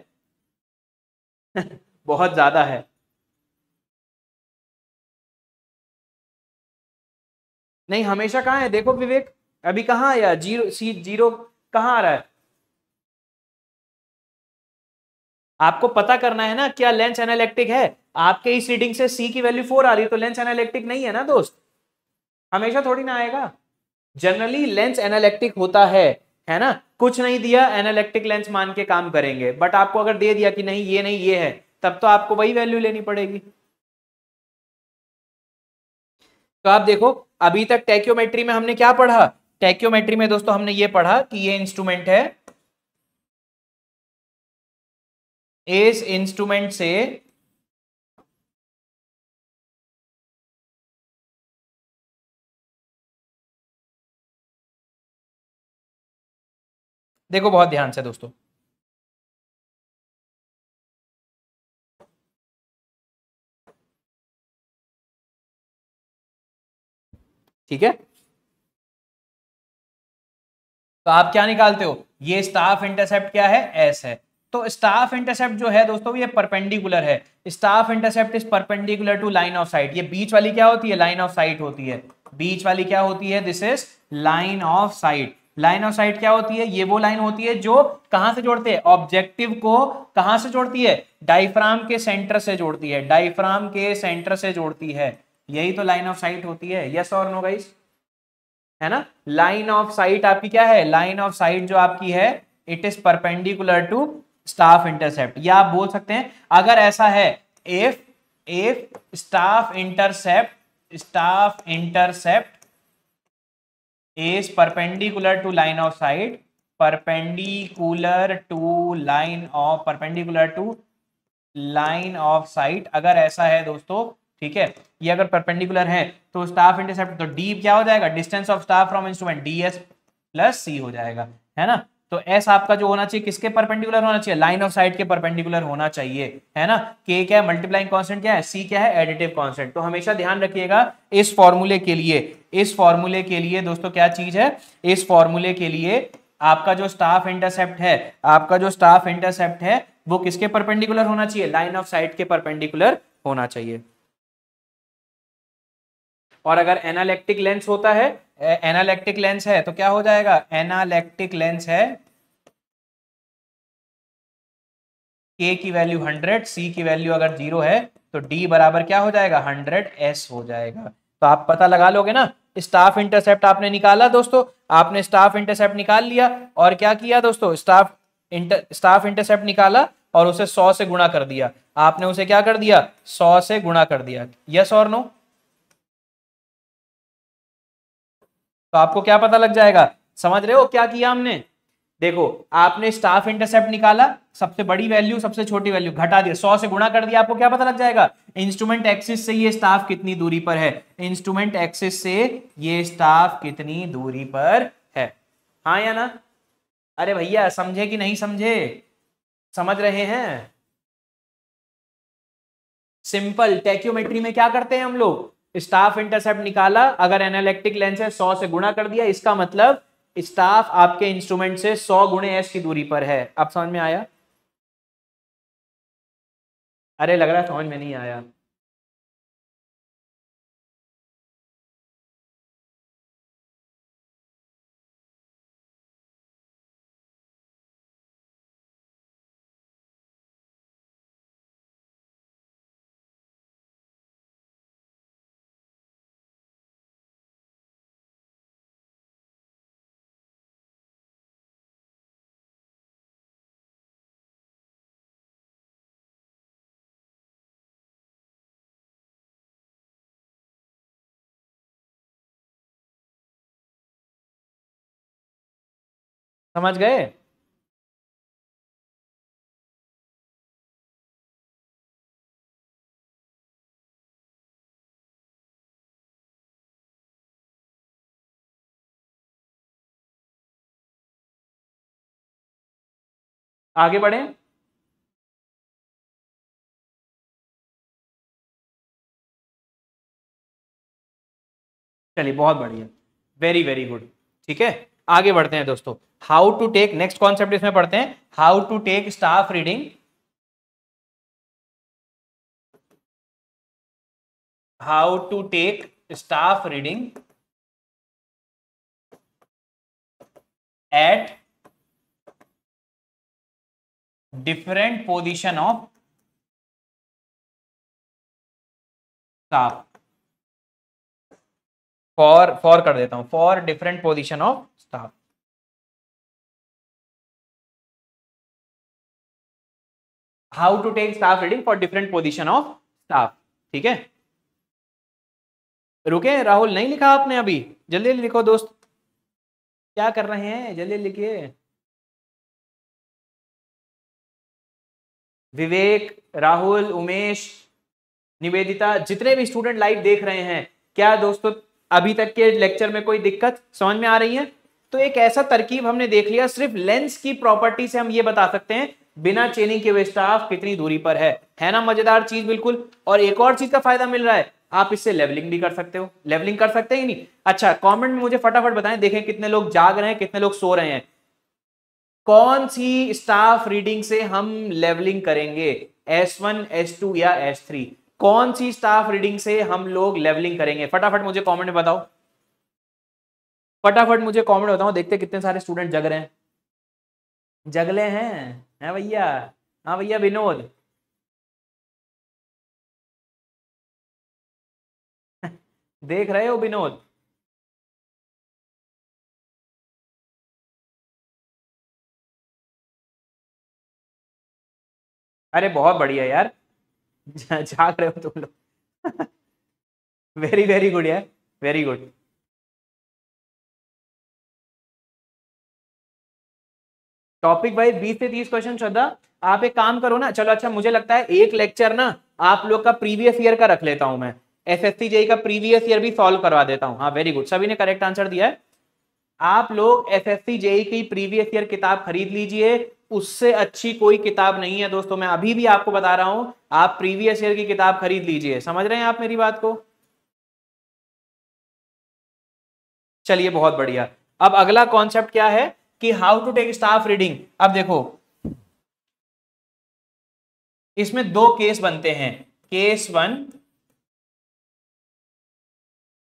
बहुत ज्यादा है। नहीं हमेशा कहाँ है, देखो विवेक, अभी कहाँ आया, जीरो सी जीरो कहाँ आ रहा है? आपको पता करना है ना क्या लेंस एनालिटिक है। आपके इस रीडिंग से सी की वैल्यू 4 आ रही है, तो लेंस एनालिटिक नहीं है ना दोस्त, हमेशा थोड़ी ना आएगा। जनरली लेंस एनालिटिक होता है ना, कुछ नहीं दिया एनालिटिक लेंस मान के काम करेंगे, बट आपको अगर दे दिया कि नहीं ये है, तब तो आपको वही वैल्यू लेनी पड़ेगी। तो आप देखो, अभी तक टेक्योमेट्री में हमने क्या पढ़ा, टेक्योमेट्री में दोस्तों हमने ये पढ़ा कि ये इंस्ट्रूमेंट है, इस इंस्ट्रूमेंट से देखो बहुत ध्यान से दोस्तों, ठीक है, तो आप क्या निकालते हो, ये स्टाफ इंटरसेप्ट क्या है, एस है। तो स्टाफ इंटरसेप्ट जो है दोस्तों ये परपेंडिकुलर है, staff intercept is perpendicular to line of sight. ये बीच वाली क्या होती है, लाइन ऑफ साइट होती है, बीच वाली क्या होती है, this is line of site. Line of site क्या होती है? ये वो लाइन होती है जो कहां से जोड़ते हैं? ऑब्जेक्टिव को कहां से जोड़ती है? डायफ्राम के सेंटर से जोड़ती है, डायफ्राम के सेंटर से जोड़ती है। यही तो लाइन ऑफ साइट होती है। यस और नो गाइस? है ना? लाइन ऑफ साइट आपकी क्या है? लाइन ऑफ साइट जो आपकी है, it is perpendicular to staff intercept. या आप बोल सकते हैं अगर ऐसा है, if staff intercept is perpendicular to line of sight, perpendicular to line of sight, अगर ऐसा है दोस्तों, ठीक है, ये अगर परपेंडिकुलर है तो स्टाफ इंटरसेप्ट, तो डी क्या हो जाएगा? Distance of staff from instrument, ds plus C हो जाएगा, है ना? तो एस आपका जो होना चाहिए किसके परपेंडिकुलर होना चाहिए? लाइन ऑफ साइट के परपेंडिकुलर होना चाहिए, है ना? के क्या है? मल्टीप्लाइंग कांस्टेंट क्या है? सी क्या है? Additive constant. तो हमेशा ध्यान रखिएगा इस फॉर्मूले के लिए दोस्तों क्या चीज है? इस फॉर्मूले के लिए आपका जो स्टाफ इंटरसेप्ट है वो किसके परपेंडिकुलर होना चाहिए? लाइन ऑफ साइट के परपेंडिकुलर होना चाहिए। और अगर एनालेक्टिक लेंस होता है, एनालेक्टिक लेंस है तो क्या हो जाएगा? एनालेक्टिक लेंस है, k की वैल्यू 100, c की वैल्यू अगर 0 है तो d बराबर क्या हो जाएगा? 100s हो जाएगा। तो आप पता लगा लोगे ना। स्टाफ इंटरसेप्ट आपने निकाला दोस्तों, आपने स्टाफ इंटरसेप्ट निकाल लिया और क्या किया दोस्तों? स्टाफ इंटरसेप्ट निकाला और उसे 100 से गुणा कर दिया। आपने उसे क्या कर दिया? 100 से गुणा कर दिया। यस और नो? तो आपको क्या पता लग जाएगा? समझ रहे हो क्या किया हमने? देखो, आपने स्टाफ इंटरसेप्ट निकाला, सबसे बड़ी वैल्यू सबसे छोटी वैल्यू घटा दिया, 100 से गुणा कर दिया। आपको क्या पता लग जाएगा? इंस्ट्रूमेंट एक्सिस से ये स्टाफ कितनी दूरी पर है, इंस्ट्रूमेंट एक्सिस से ये स्टाफ कितनी दूरी पर है। हाँ या ना? अरे भैया समझे कि नहीं समझे? समझ रहे हैं? सिंपल टेक्योमेट्री में क्या करते हैं हम लोग? स्टाफ इंटरसेप्ट निकाला, अगर एनालिटिक लेंस है 100 से गुणा कर दिया, इसका मतलब स्टाफ आपके इंस्ट्रूमेंट से 100 गुणे एस की दूरी पर है। अब समझ में आया? अरे लग रहा है समझ में नहीं आया। समझ गए? आगे बढ़े। चलिए बहुत बढ़िया, वेरी वेरी गुड। ठीक है, आगे बढ़ते हैं दोस्तों। How to take, next concept इसमें पढ़ते हैं, how to take staff reading, how to take staff reading at different position of staff, for कर देता हूं, for different position of staff. How to take staff reading for different position of staff. ठीक है, रुके राहुल, नहीं लिखा आपने अभी? जल्दी लिखो दोस्त, क्या कर रहे हैं, जल्दी लिखिए। विवेक, राहुल, उमेश, निवेदिता, जितने भी स्टूडेंट लाइव देख रहे हैं, क्या दोस्तों अभी तक के लेक्चर में कोई दिक्कत समझ में आ रही है? तो एक ऐसा तरकीब हमने देख लिया, सिर्फ लेंस की प्रॉपर्टी से हम ये बता सकते हैं बिना चेनिंग के वे स्टाफ कितनी दूरी पर है ना? मजेदार चीज बिल्कुल। और एक और चीज का फायदा मिल रहा है, आप इससे लेवलिंग भी कर सकते हो। लेवलिंग कर सकते हैं कि नहीं? अच्छा, कमेंट में मुझे फटाफट बताएं, देखें कितने लोग जाग रहे हैं, कितने लोग सो रहे हैं। कौन सी स्टाफ रीडिंग से हम लेवलिंग करेंगे, S1, S2 या S3? कौन सी स्टाफ रीडिंग से हम लोग लेवलिंग करेंगे? फटाफट मुझे कमेंट में बताओ। फटाफट मुझे कमेंट बताओ, देखते कितने सारे स्टूडेंट जग रहे हैं। जगले हैं भैया? हाँ भैया विनोद। देख रहे हो विनोद? अरे बहुत बढ़िया यार। जाग रहे हो तुम लोग। वेरी वेरी गुड यार, वेरी गुड। टॉपिक वाइज 20 से 30 क्वेश्चन। श्रद्धा आप एक काम करो ना, चलो अच्छा मुझे लगता है एक लेक्चर ना आप लोग का प्रीवियस ईयर का रख लेता हूं मैं। एसएससी जेई का प्रीवियस ईयर भी सॉल्व करवा देता हूं। हाँ वेरी गुड, सभी ने करेक्ट आंसर दिया है। आप लोग एसएससी जेई की प्रीवियस ईयर किताब खरीद लीजिए, उससे अच्छी कोई किताब नहीं है दोस्तों। मैं अभी भी आपको बता रहा हूं, आप प्रीवियस ईयर की किताब खरीद लीजिए। समझ रहे हैं आप मेरी बात को? चलिए बहुत बढ़िया। अब अगला कॉन्सेप्ट क्या है कि how to take staff reading. अब देखो इसमें दो केस बनते हैं। Case one,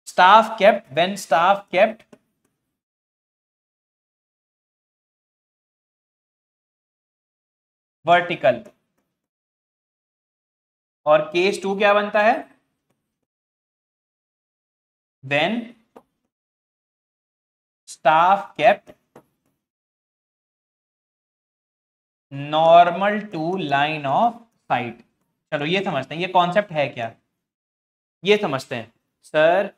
staff kept, when staff kept vertical. और केस टू क्या बनता है? When staff kept normal to line of sight. चलो ये समझते हैं ये कॉन्सेप्ट है क्या, ये समझते हैं। सर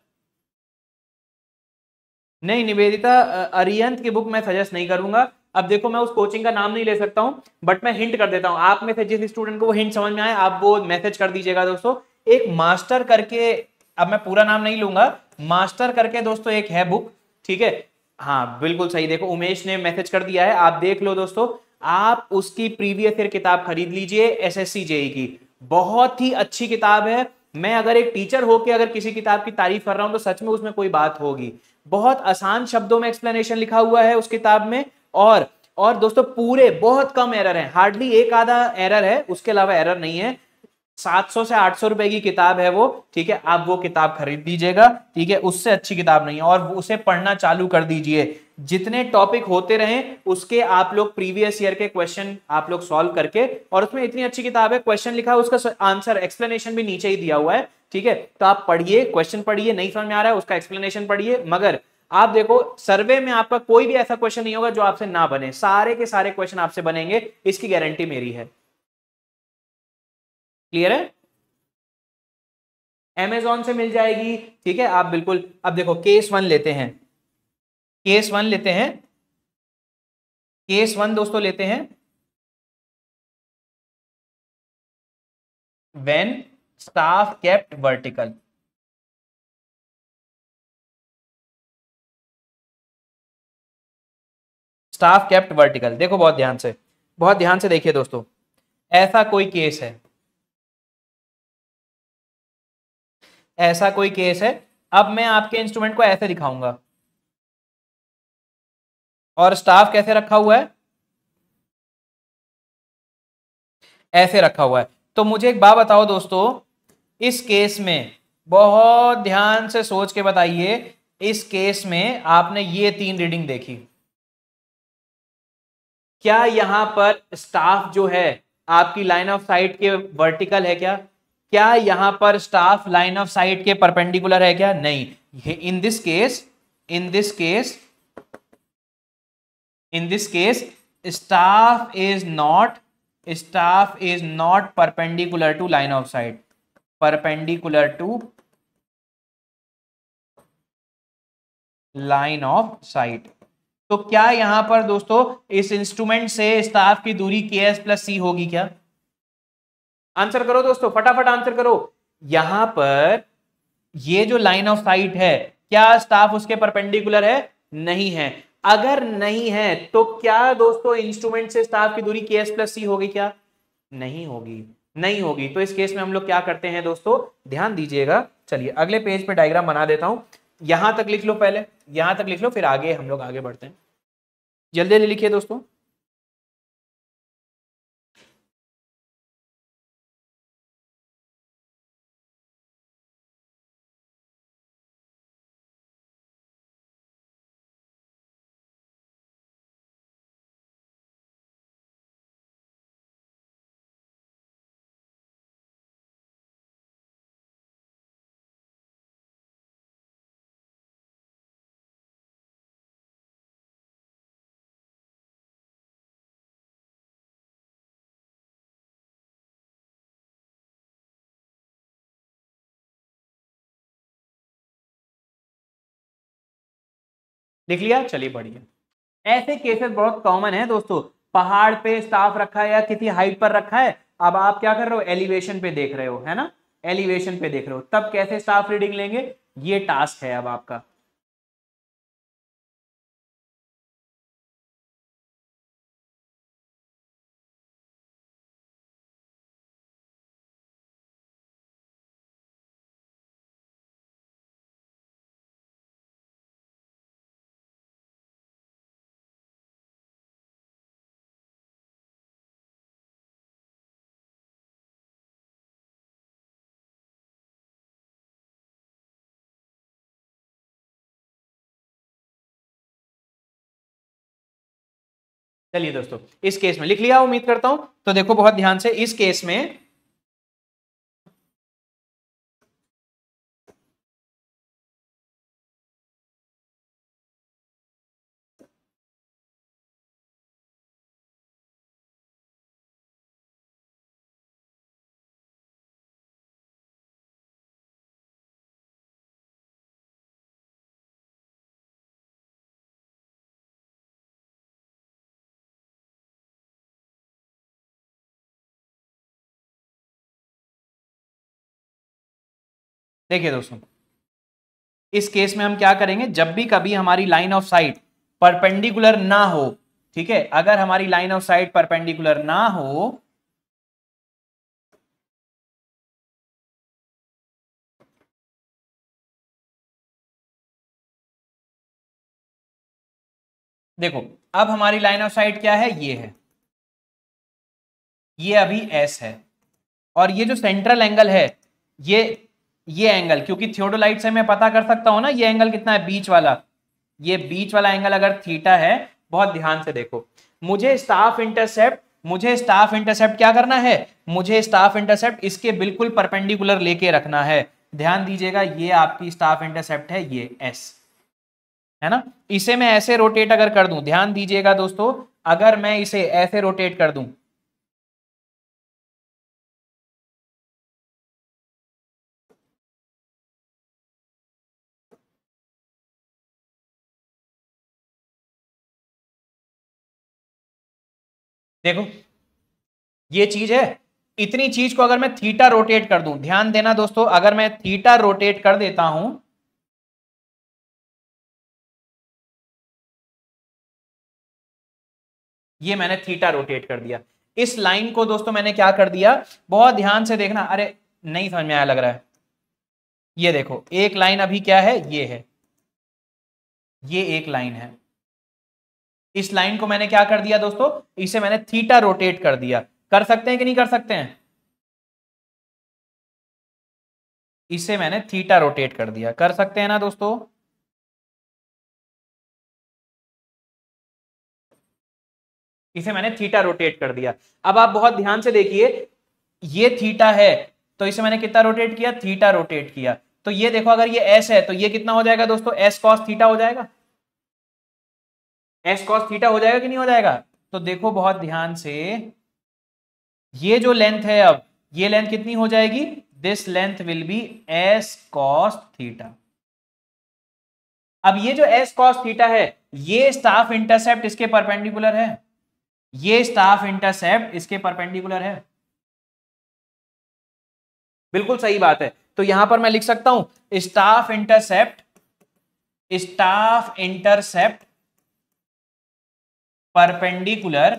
नहीं निवेदिता, अरिहंत की बुक मैं सजेस्ट नहीं करूंगा। अब देखो मैं उस कोचिंग का नाम नहीं ले सकता हूं, बट मैं हिंट कर देता हूं। आप में से जिस स्टूडेंट को वो हिंट समझ में आए आप वो मैसेज कर दीजिएगा दोस्तों। एक मास्टर करके, अब मैं पूरा नाम नहीं लूंगा, मास्टर करके दोस्तों एक है बुक, ठीक है? हाँ बिल्कुल सही, देखो उमेश ने मैसेज कर दिया है, आप देख लो दोस्तों। आप उसकी प्रीवियस ईयर किताब खरीद लीजिए एसएससी जेई की, बहुत ही अच्छी किताब है। मैं अगर एक टीचर होके अगर किसी किताब की तारीफ कर रहा हूं तो सच में उसमें कोई बात होगी। बहुत आसान शब्दों में एक्सप्लेनेशन लिखा हुआ है उस किताब में। और दोस्तों पूरे बहुत कम एरर है, हार्डली एक आधा एरर है, उसके अलावा एरर नहीं है। 700 से 800 रुपए की किताब है वो, ठीक है? आप वो किताब खरीद लीजिएगा, ठीक है? उससे अच्छी किताब नहीं है, और उसे पढ़ना चालू कर दीजिए। जितने टॉपिक होते रहें उसके आप लोग प्रीवियस ईयर के क्वेश्चन आप लोग सॉल्व करके, और उसमें इतनी अच्छी किताब है, क्वेश्चन लिखा है उसका आंसर एक्सप्लेनेशन भी नीचे ही दिया हुआ है, ठीक है? तो आप पढ़िए, क्वेश्चन पढ़िए, नहीं समझ में आ रहा है उसका एक्सप्लेनेशन पढ़िए। मगर आप देखो सर्वे में आपका कोई भी ऐसा क्वेश्चन नहीं होगा जो आपसे ना बने, सारे के सारे क्वेश्चन आपसे बनेंगे, इसकी गारंटी मेरी है। क्लियर है? अमेजोन से मिल जाएगी, ठीक है? आप बिल्कुल, अब देखो केस वन लेते हैं, केस वन लेते हैं, केस वन दोस्तों लेते हैं। When staff kept vertical. Staff kept vertical, देखो बहुत ध्यान से, बहुत ध्यान से देखिए दोस्तों। ऐसा कोई केस है, ऐसा कोई केस है। अब मैं आपके इंस्ट्रूमेंट को ऐसे दिखाऊंगा, और स्टाफ कैसे रखा हुआ है? ऐसे रखा हुआ है। तो मुझे एक बात बताओ दोस्तों, इस केस में बहुत ध्यान से सोच के बताइए, इस केस में आपने ये तीन रीडिंग देखी, क्या यहां पर स्टाफ जो है आपकी लाइन ऑफ साइट के वर्टिकल है क्या? क्या यहां पर स्टाफ लाइन ऑफ साइट के परपेंडिकुलर है क्या? नहीं। In this case, in this case, in this case staff is not, staff is not perpendicular to line of sight, perpendicular to line of sight. तो क्या यहां पर दोस्तों इस इंस्ट्रूमेंट से स्टाफ की दूरी के एस प्लस सी होगी क्या? आंसर करो दोस्तों, फटाफट आंसर करो। यहां पर ये जो लाइन ऑफ साइट है, क्या स्टाफ उसके परपेंडिकुलर है? नहीं है। अगर नहीं है तो क्या दोस्तों इंस्ट्रूमेंट से स्टाफ की दूरी के एस प्लस सी होगी क्या? नहीं होगी, नहीं होगी। तो इस केस में हम लोग क्या करते हैं दोस्तों, ध्यान दीजिएगा। चलिए अगले पेज पे डायग्राम बना देता हूं, यहां तक लिख लो पहले, यहां तक लिख लो, फिर आगे हम लोग आगे बढ़ते हैं। जल्दी जल्दी लिखिए दोस्तों। लिख लिया, चलिए बढ़िया। ऐसे केसेस बहुत कॉमन है दोस्तों, पहाड़ पे स्टाफ रखा है या किसी हाइट पर रखा है, अब आप क्या कर रहे हो, एलिवेशन पे देख रहे हो, है ना, एलिवेशन पे देख रहे हो, तब कैसे स्टाफ रीडिंग लेंगे, ये टास्क है अब आपका। चलिए दोस्तों, इस केस में लिख लिया उम्मीद करता हूं, तो देखो बहुत ध्यान से, इस केस में देखिए दोस्तों, इस केस में हम क्या करेंगे, जब भी कभी हमारी लाइन ऑफ साइट परपेंडिकुलर ना हो, ठीक है, अगर हमारी लाइन ऑफ साइट परपेंडिकुलर ना हो, देखो अब हमारी लाइन ऑफ साइट क्या है, ये है, ये अभी एस है, और ये जो सेंट्रल एंगल है, ये ये एंगल, क्योंकि थियोडोलाइट से मैं पता कर सकता हूं ना ये एंगल कितना है, बीच वाला, ये बीच वाला एंगल अगर थीटा है, बहुत ध्यान से देखो, मुझे स्टाफ इंटरसेप्ट क्या करना है, मुझे स्टाफ इंटरसेप्ट इसके बिल्कुल परपेंडिकुलर लेके रखना है। ध्यान दीजिएगा, ये आपकी स्टाफ इंटरसेप्ट है, ये एस है ना, इसे मैं ऐसे रोटेट अगर कर दूं, ध्यान दीजिएगा दोस्तों, अगर मैं इसे ऐसे रोटेट कर दूं, देखो ये चीज है, इतनी चीज को अगर मैं थीटा रोटेट कर दूं, ध्यान देना दोस्तों, अगर मैं थीटा रोटेट कर देता हूं, ये मैंने थीटा रोटेट कर दिया, इस लाइन को दोस्तों मैंने क्या कर दिया, बहुत ध्यान से देखना, अरे नहीं समझ में आया लग रहा है, ये देखो एक लाइन अभी क्या है, ये है, ये एक लाइन है, इस लाइन को मैंने क्या कर दिया दोस्तों, इसे मैंने थीटा रोटेट कर दिया, कर सकते हैं कि नहीं कर सकते हैं, इसे मैंने थीटा रोटेट कर दिया, कर सकते हैं ना दोस्तों, इसे मैंने थीटा रोटेट कर दिया। अब आप बहुत ध्यान से देखिए, ये थीटा है, तो इसे मैंने कितना रोटेट किया, थीटा रोटेट किया, तो ये देखो अगर ये एस है, तो ये कितना हो जाएगा दोस्तों, एस कॉस थीटा हो जाएगा, एस कॉस थीटा हो जाएगा कि नहीं हो जाएगा, तो देखो बहुत ध्यान से, ये जो लेंथ है, अब ये लेंथ कितनी हो जाएगी, this length will be S cos theta. अब ये जो एस कॉस थीटा है, ये स्टाफ इंटरसेप्ट इसके परपेंडिकुलर है, ये स्टाफ इंटरसेप्ट इसके परपेंडिकुलर है, बिल्कुल सही बात है, तो यहां पर मैं लिख सकता हूं staff intercept perpendicular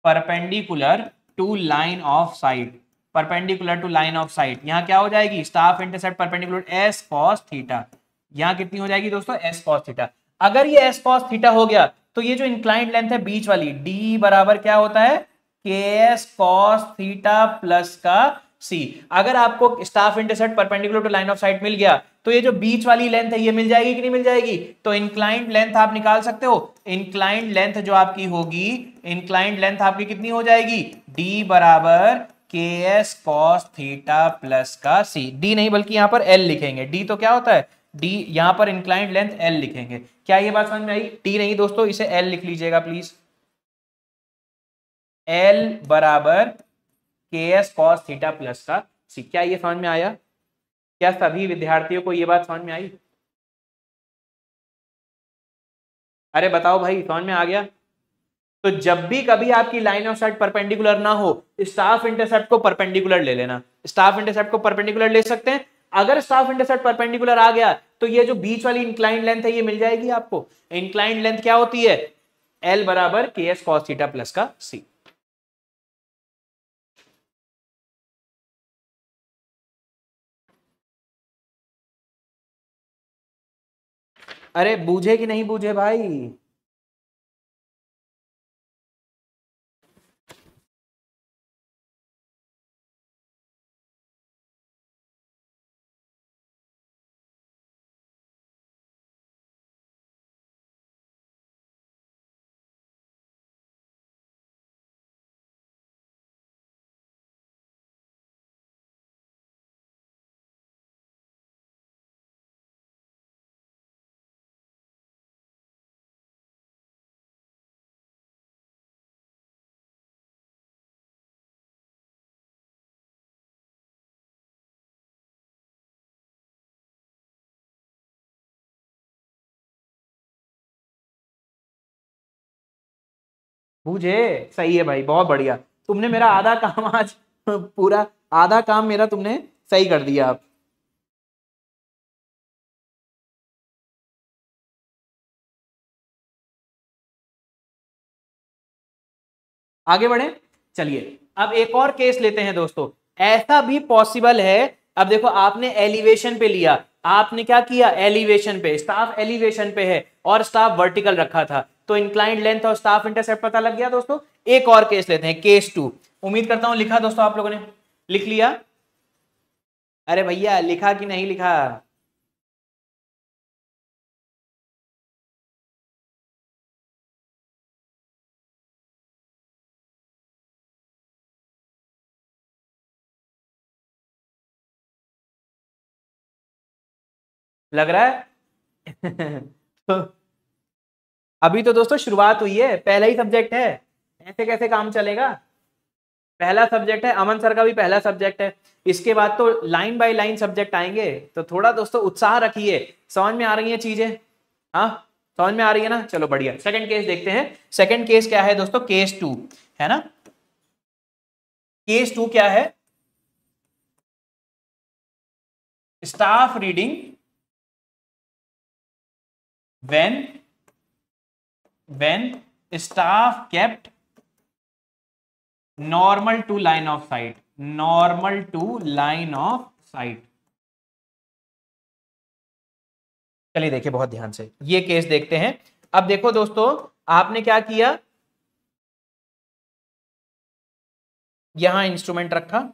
perpendicular to line of sight, perpendicular to line of sight, यहां क्या हो जाएगी, staff intercept perpendicular S cos theta, यहां कितनी हो जाएगी दोस्तों, एस कॉस थीटा। अगर ये एस कॉस थीटा हो गया, तो ये जो इंक्लाइंड लेंथ है बीच वाली, डी बराबर क्या होता है, के एस कॉस थीटा प्लस का सी। अगर आपको staff intercept perpendicular to line of sight मिल गया, तो ये जो बीच वाली लेंथ है ये मिल जाएगी कि नहीं मिल जाएगी, तो इंक्लाइंड लेंथ आप निकाल सकते हो, इंक्लाइंड लेंथ जो आपकी होगी, इंक्लाइंड लेंथ आपकी कितनी हो जाएगी, डी बराबर के एस कॉस थीटा प्लस का सी, डी नहीं बल्कि यहां पर एल लिखेंगे, डी तो क्या होता है, डी, यहां पर इंक्लाइंड लेंथ एल लिखेंगे, क्या ये बात समझ में आई, टी नहीं दोस्तों, इसे एल लिख लीजिएगा प्लीज, एल बराबर के एस कॉस थीटा प्लस का सी, क्या ये समझ में आया, क्या सभी विद्यार्थियों को ये बात समझ में आई। अरे बताओ भाई, समझ में आ गया? तो जब भी कभी आपकी लाइन ऑफ साइट परपेंडिकुलर ना हो, स्टाफ इंटरसेप्ट को परपेंडिकुलर ले लेना। स्टाफ इंटरसेप्ट को परपेंडिकुलर ले सकते हैं। अगर स्टाफ इंटरसेप्ट परपेंडिकुलर आ गया तो ये जो बीच वाली इंक्लाइंड लेंथ है ये मिल जाएगी आपको। इंक्लाइंड लेंथ क्या होती है? L बराबर KS cos थीटा प्लस का C। अरे बूझे कि नहीं बूझे भाई? बूझे, सही है भाई, बहुत बढ़िया। तुमने मेरा आधा काम आज पूरा आधा काम मेरा तुमने सही कर दिया। आप आगे बढ़े, चलिए अब एक और केस लेते हैं दोस्तों। ऐसा भी पॉसिबल है, अब देखो आपने एलिवेशन पे लिया, आपने क्या किया, एलिवेशन पे, स्टाफ एलिवेशन पे है और स्टाफ वर्टिकल रखा था, तो इंक्लाइंड लेंथ और स्टाफ इंटरसेप्ट पता लग गया दोस्तों। एक और केस लेते हैं, केस 2। उम्मीद करता हूं लिखा दोस्तों, आप लोगों ने लिख लिया? अरे भैया लिखा कि नहीं लिखा? लग रहा है? तो अभी तो दोस्तों शुरुआत हुई है, पहला ही सब्जेक्ट है, ऐसे कैसे काम चलेगा? पहला सब्जेक्ट है, अमन सर का भी पहला सब्जेक्ट है, इसके बाद तो लाइन बाय लाइन सब्जेक्ट आएंगे, तो थोड़ा दोस्तों उत्साह रखिए। समझ में आ रही है चीजें? हाँ, समझ में आ रही है ना? चलो बढ़िया, सेकंड केस देखते हैं। सेकंड केस क्या है दोस्तों? केस 2 है ना। केस 2 क्या है? Staff reading when staff kept normal to line of sight, normal to line of sight। चलिए देखिए बहुत ध्यान से ये केस देखते हैं। अब देखो दोस्तों, आपने क्या किया, यहां इंस्ट्रूमेंट रखा,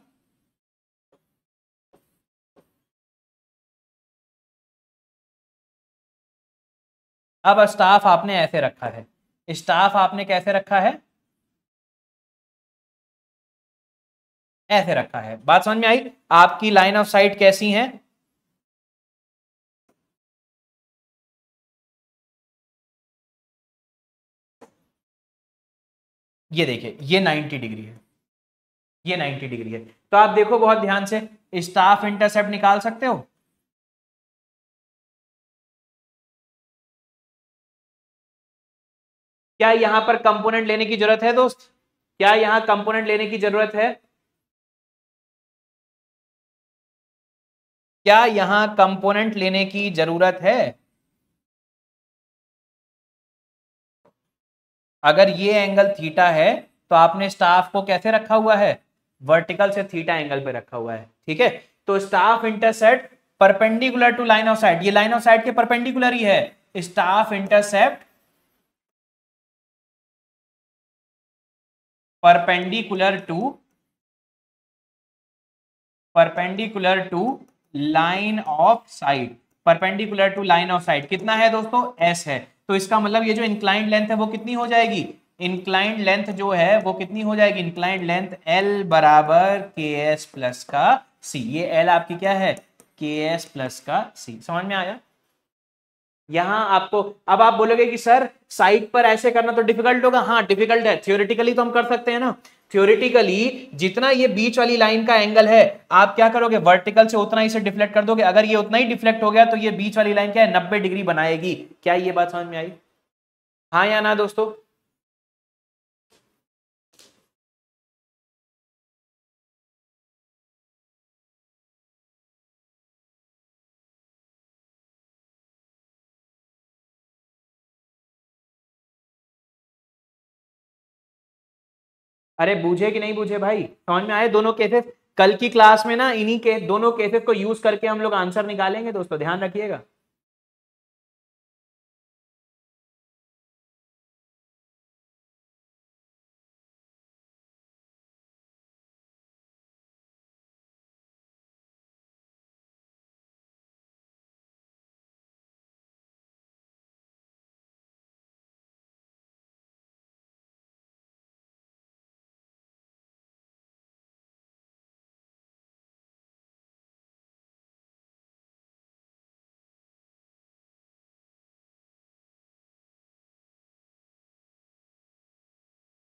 अब स्टाफ आपने ऐसे रखा है। स्टाफ आपने कैसे रखा है? ऐसे रखा है। बात समझ में आई? आपकी लाइन ऑफ साइट कैसी है? ये देखिए, ये 90 डिग्री है, ये 90 डिग्री है। तो आप देखो बहुत ध्यान से, स्टाफ इंटरसेप्ट निकाल सकते हो? क्या यहां पर कंपोनेंट लेने की जरूरत है दोस्त? क्या यहां कंपोनेंट लेने की जरूरत है? क्या यहां कंपोनेंट लेने की जरूरत है? अगर ये एंगल थीटा है तो आपने स्टाफ को कैसे रखा हुआ है? वर्टिकल से थीटा एंगल पे रखा हुआ है, ठीक है। तो staff intercept perpendicular to line of sight, ये लाइन ऑफ साइट के परपेंडिकुलर ही है। Staff intercept perpendicular to line of sight, perpendicular to line of sight कितना है दोस्तों? S है। तो इसका मतलब ये जो इंक्लाइंड लेंथ है वो कितनी हो जाएगी? इंक्लाइंड लेंथ जो है वो कितनी हो जाएगी? इंक्लाइंड लेंथ L बराबर KS प्लस का C। ये L आपकी क्या है? KS प्लस का C। समझ में आया? यहां आपको, अब आप बोलोगे कि सर साइट पर ऐसे करना तो डिफिकल्ट होगा। हाँ डिफिकल्ट है, थ्योरेटिकली तो हम कर सकते हैं ना। थ्योरेटिकली जितना ये बीच वाली लाइन का एंगल है, आप क्या करोगे, वर्टिकल से उतना ही से डिफ्लेक्ट कर दोगे। अगर ये उतना ही डिफ्लेक्ट हो गया तो ये बीच वाली लाइन क्या है, 90 डिग्री बनाएगी। क्या ये बात समझ में आई? हाँ या ना दोस्तों? अरे बूझे कि नहीं बूझे भाई, समझ में आए दोनों केसेस? कल की क्लास में ना इन्हीं के दोनों केसेस को यूज करके हम लोग आंसर निकालेंगे दोस्तों, ध्यान रखिएगा।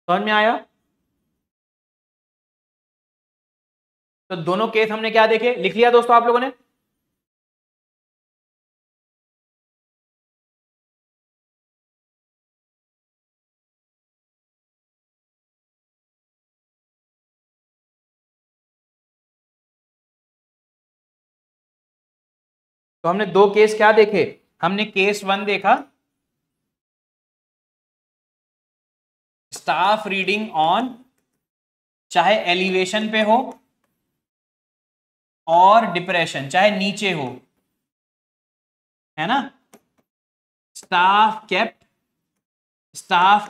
समझ में आया? तो दोनों केस हमने क्या देखे, लिख लिया दोस्तों आप लोगों ने? तो हमने दो केस क्या देखे? हमने केस 1 देखा, स्टाफ रीडिंग ऑन, चाहे एलिवेशन पे हो और डिप्रेशन चाहे नीचे हो, है ना? स्टाफ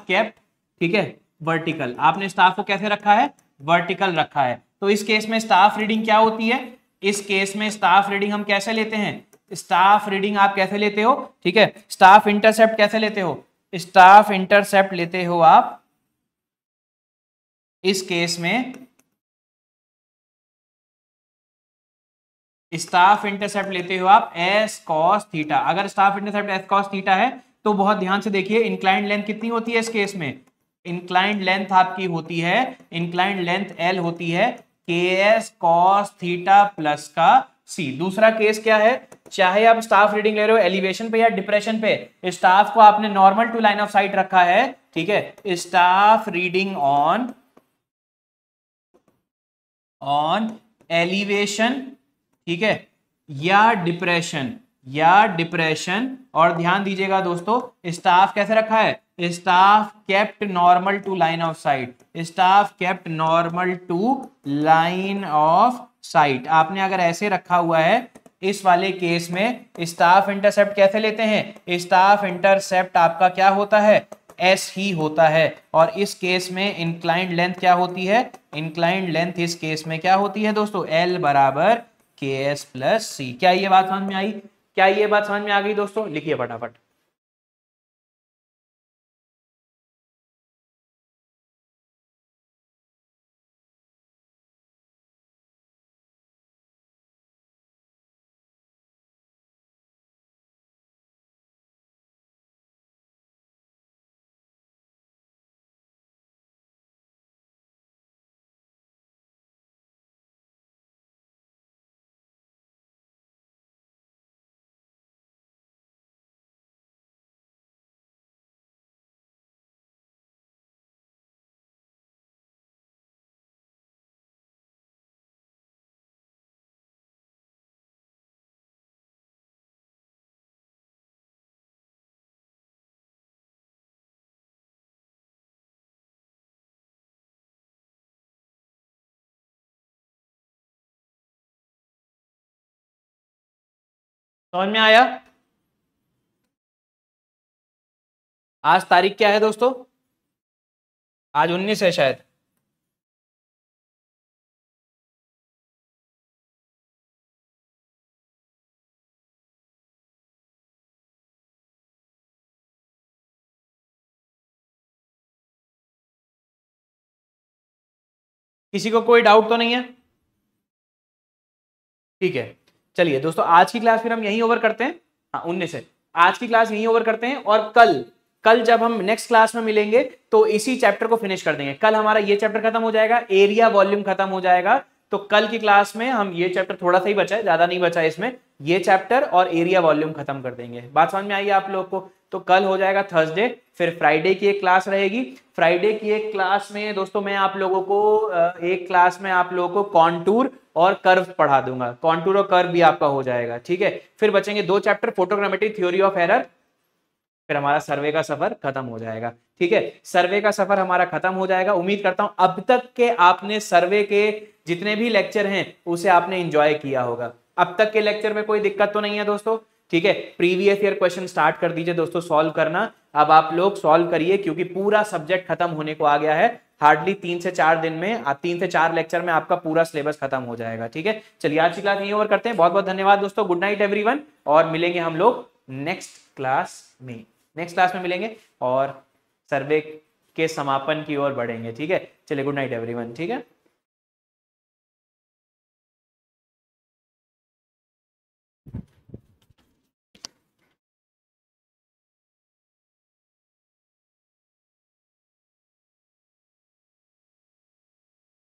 केप्ट ठीक है वर्टिकल। आपने स्टाफ को कैसे रखा है? वर्टिकल रखा है। तो इस केस में स्टाफ रीडिंग क्या होती है? इस केस में स्टाफ रीडिंग हम कैसे लेते हैं? स्टाफ रीडिंग आप कैसे लेते हो? ठीक है, स्टाफ इंटरसेप्ट कैसे लेते हो? स्टाफ इंटरसेप्ट लेते हो आप इस केस में, स्टाफ इंटरसेप्ट लेते हो आप एस कॉस थीटा। अगर staff intercept S cos theta है तो बहुत ध्यान से देखिए, इंक्लाइंड लेंथ कितनी होती है इस केस में? इंक्लाइंड लेंथ आपकी होती है, इंक्लाइंड लेंथ एल होती है के एस कॉस थीटा प्लस का सी। दूसरा केस क्या है? चाहे आप स्टाफ रीडिंग ले रहे हो एलिवेशन पे या डिप्रेशन पे, स्टाफ को आपने normal to line of sight रखा है, ठीक है, स्टाफ रीडिंग ऑन एलिवेशन, ठीक है, या डिप्रेशन। और ध्यान दीजिएगा दोस्तों, स्टाफ कैसे रखा है? Staff kept normal to line of sight, staff kept normal to line of sight. आपने अगर ऐसे रखा हुआ है, इस वाले केस में स्टाफ इंटरसेप्ट कैसे लेते हैं? स्टाफ इंटरसेप्ट आपका क्या होता है? एस ही होता है। और इस केस में इंक्लाइंड लेंथ क्या होती है? इंक्लाइंड लेंथ इस केस में क्या होती है दोस्तों? एल बराबर के एस प्लस सी। क्या ये बात समझ में आई? क्या ये बात समझ में आ गई दोस्तों? लिखिए फटाफट। समझ में आया? आज तारीख क्या है दोस्तों? आज 19 है शायद। किसी को कोई डाउट तो नहीं है? ठीक है, चलिए दोस्तों आज की क्लास फिर हम यहीं ओवर करते हैं। हाँ 19 है, आज की क्लास यहीं ओवर करते हैं। और कल कल जब हम नेक्स्ट क्लास में मिलेंगे तो इसी चैप्टर को फिनिश कर देंगे। कल हमारा ये चैप्टर खत्म हो जाएगा, एरिया वॉल्यूम खत्म हो जाएगा। तो कल की क्लास में हम ये चैप्टर, थोड़ा सा ही बचा है, ज्यादा नहीं बचा है इसमें, ये चैप्टर और एरिया वॉल्यूम खत्म कर देंगे। बात समझ में आई है आप लोग को? तो कल हो जाएगा थर्सडे, फिर फ्राइडे की एक क्लास रहेगी। फ्राइडे की एक क्लास में दोस्तों मैं आप लोगों को एक क्लास में आप लोगों को कॉन्टूर और कर्व पढ़ा दूंगा, कॉन्टूर और कर्व भी आपका हो जाएगा, ठीक है। फिर बचेंगे 2 chapter, photogrammetry, theory of error, फिर हमारा सर्वे का सफर खत्म हो जाएगा, ठीक है। सर्वे का सफर हमारा खत्म हो जाएगा। उम्मीद करता हूं अब तक के आपने सर्वे के जितने भी लेक्चर हैं उसे आपने एंजॉय किया होगा। अब तक के लेक्चर में कोई दिक्कत तो नहीं है दोस्तों, ठीक है। प्रीवियस ईयर क्वेश्चन स्टार्ट कर दीजिए दोस्तों सॉल्व करना। अब आप लोग सॉल्व करिए क्योंकि पूरा सब्जेक्ट खत्म होने को आ गया है। हार्डली 3 से 4 दिन में, 3 से 4 लेक्चर में आपका पूरा सिलेबस खत्म हो जाएगा, ठीक है। चलिए आज की क्लास यहीं ओवर करते हैं। बहुत बहुत धन्यवाद दोस्तों, गुड नाइट एवरीवन, और मिलेंगे हम लोग नेक्स्ट क्लास में। नेक्स्ट क्लास में मिलेंगे और सर्वे के समापन की ओर बढ़ेंगे, ठीक है। चलिए गुड नाइट एवरीवन, ठीक है।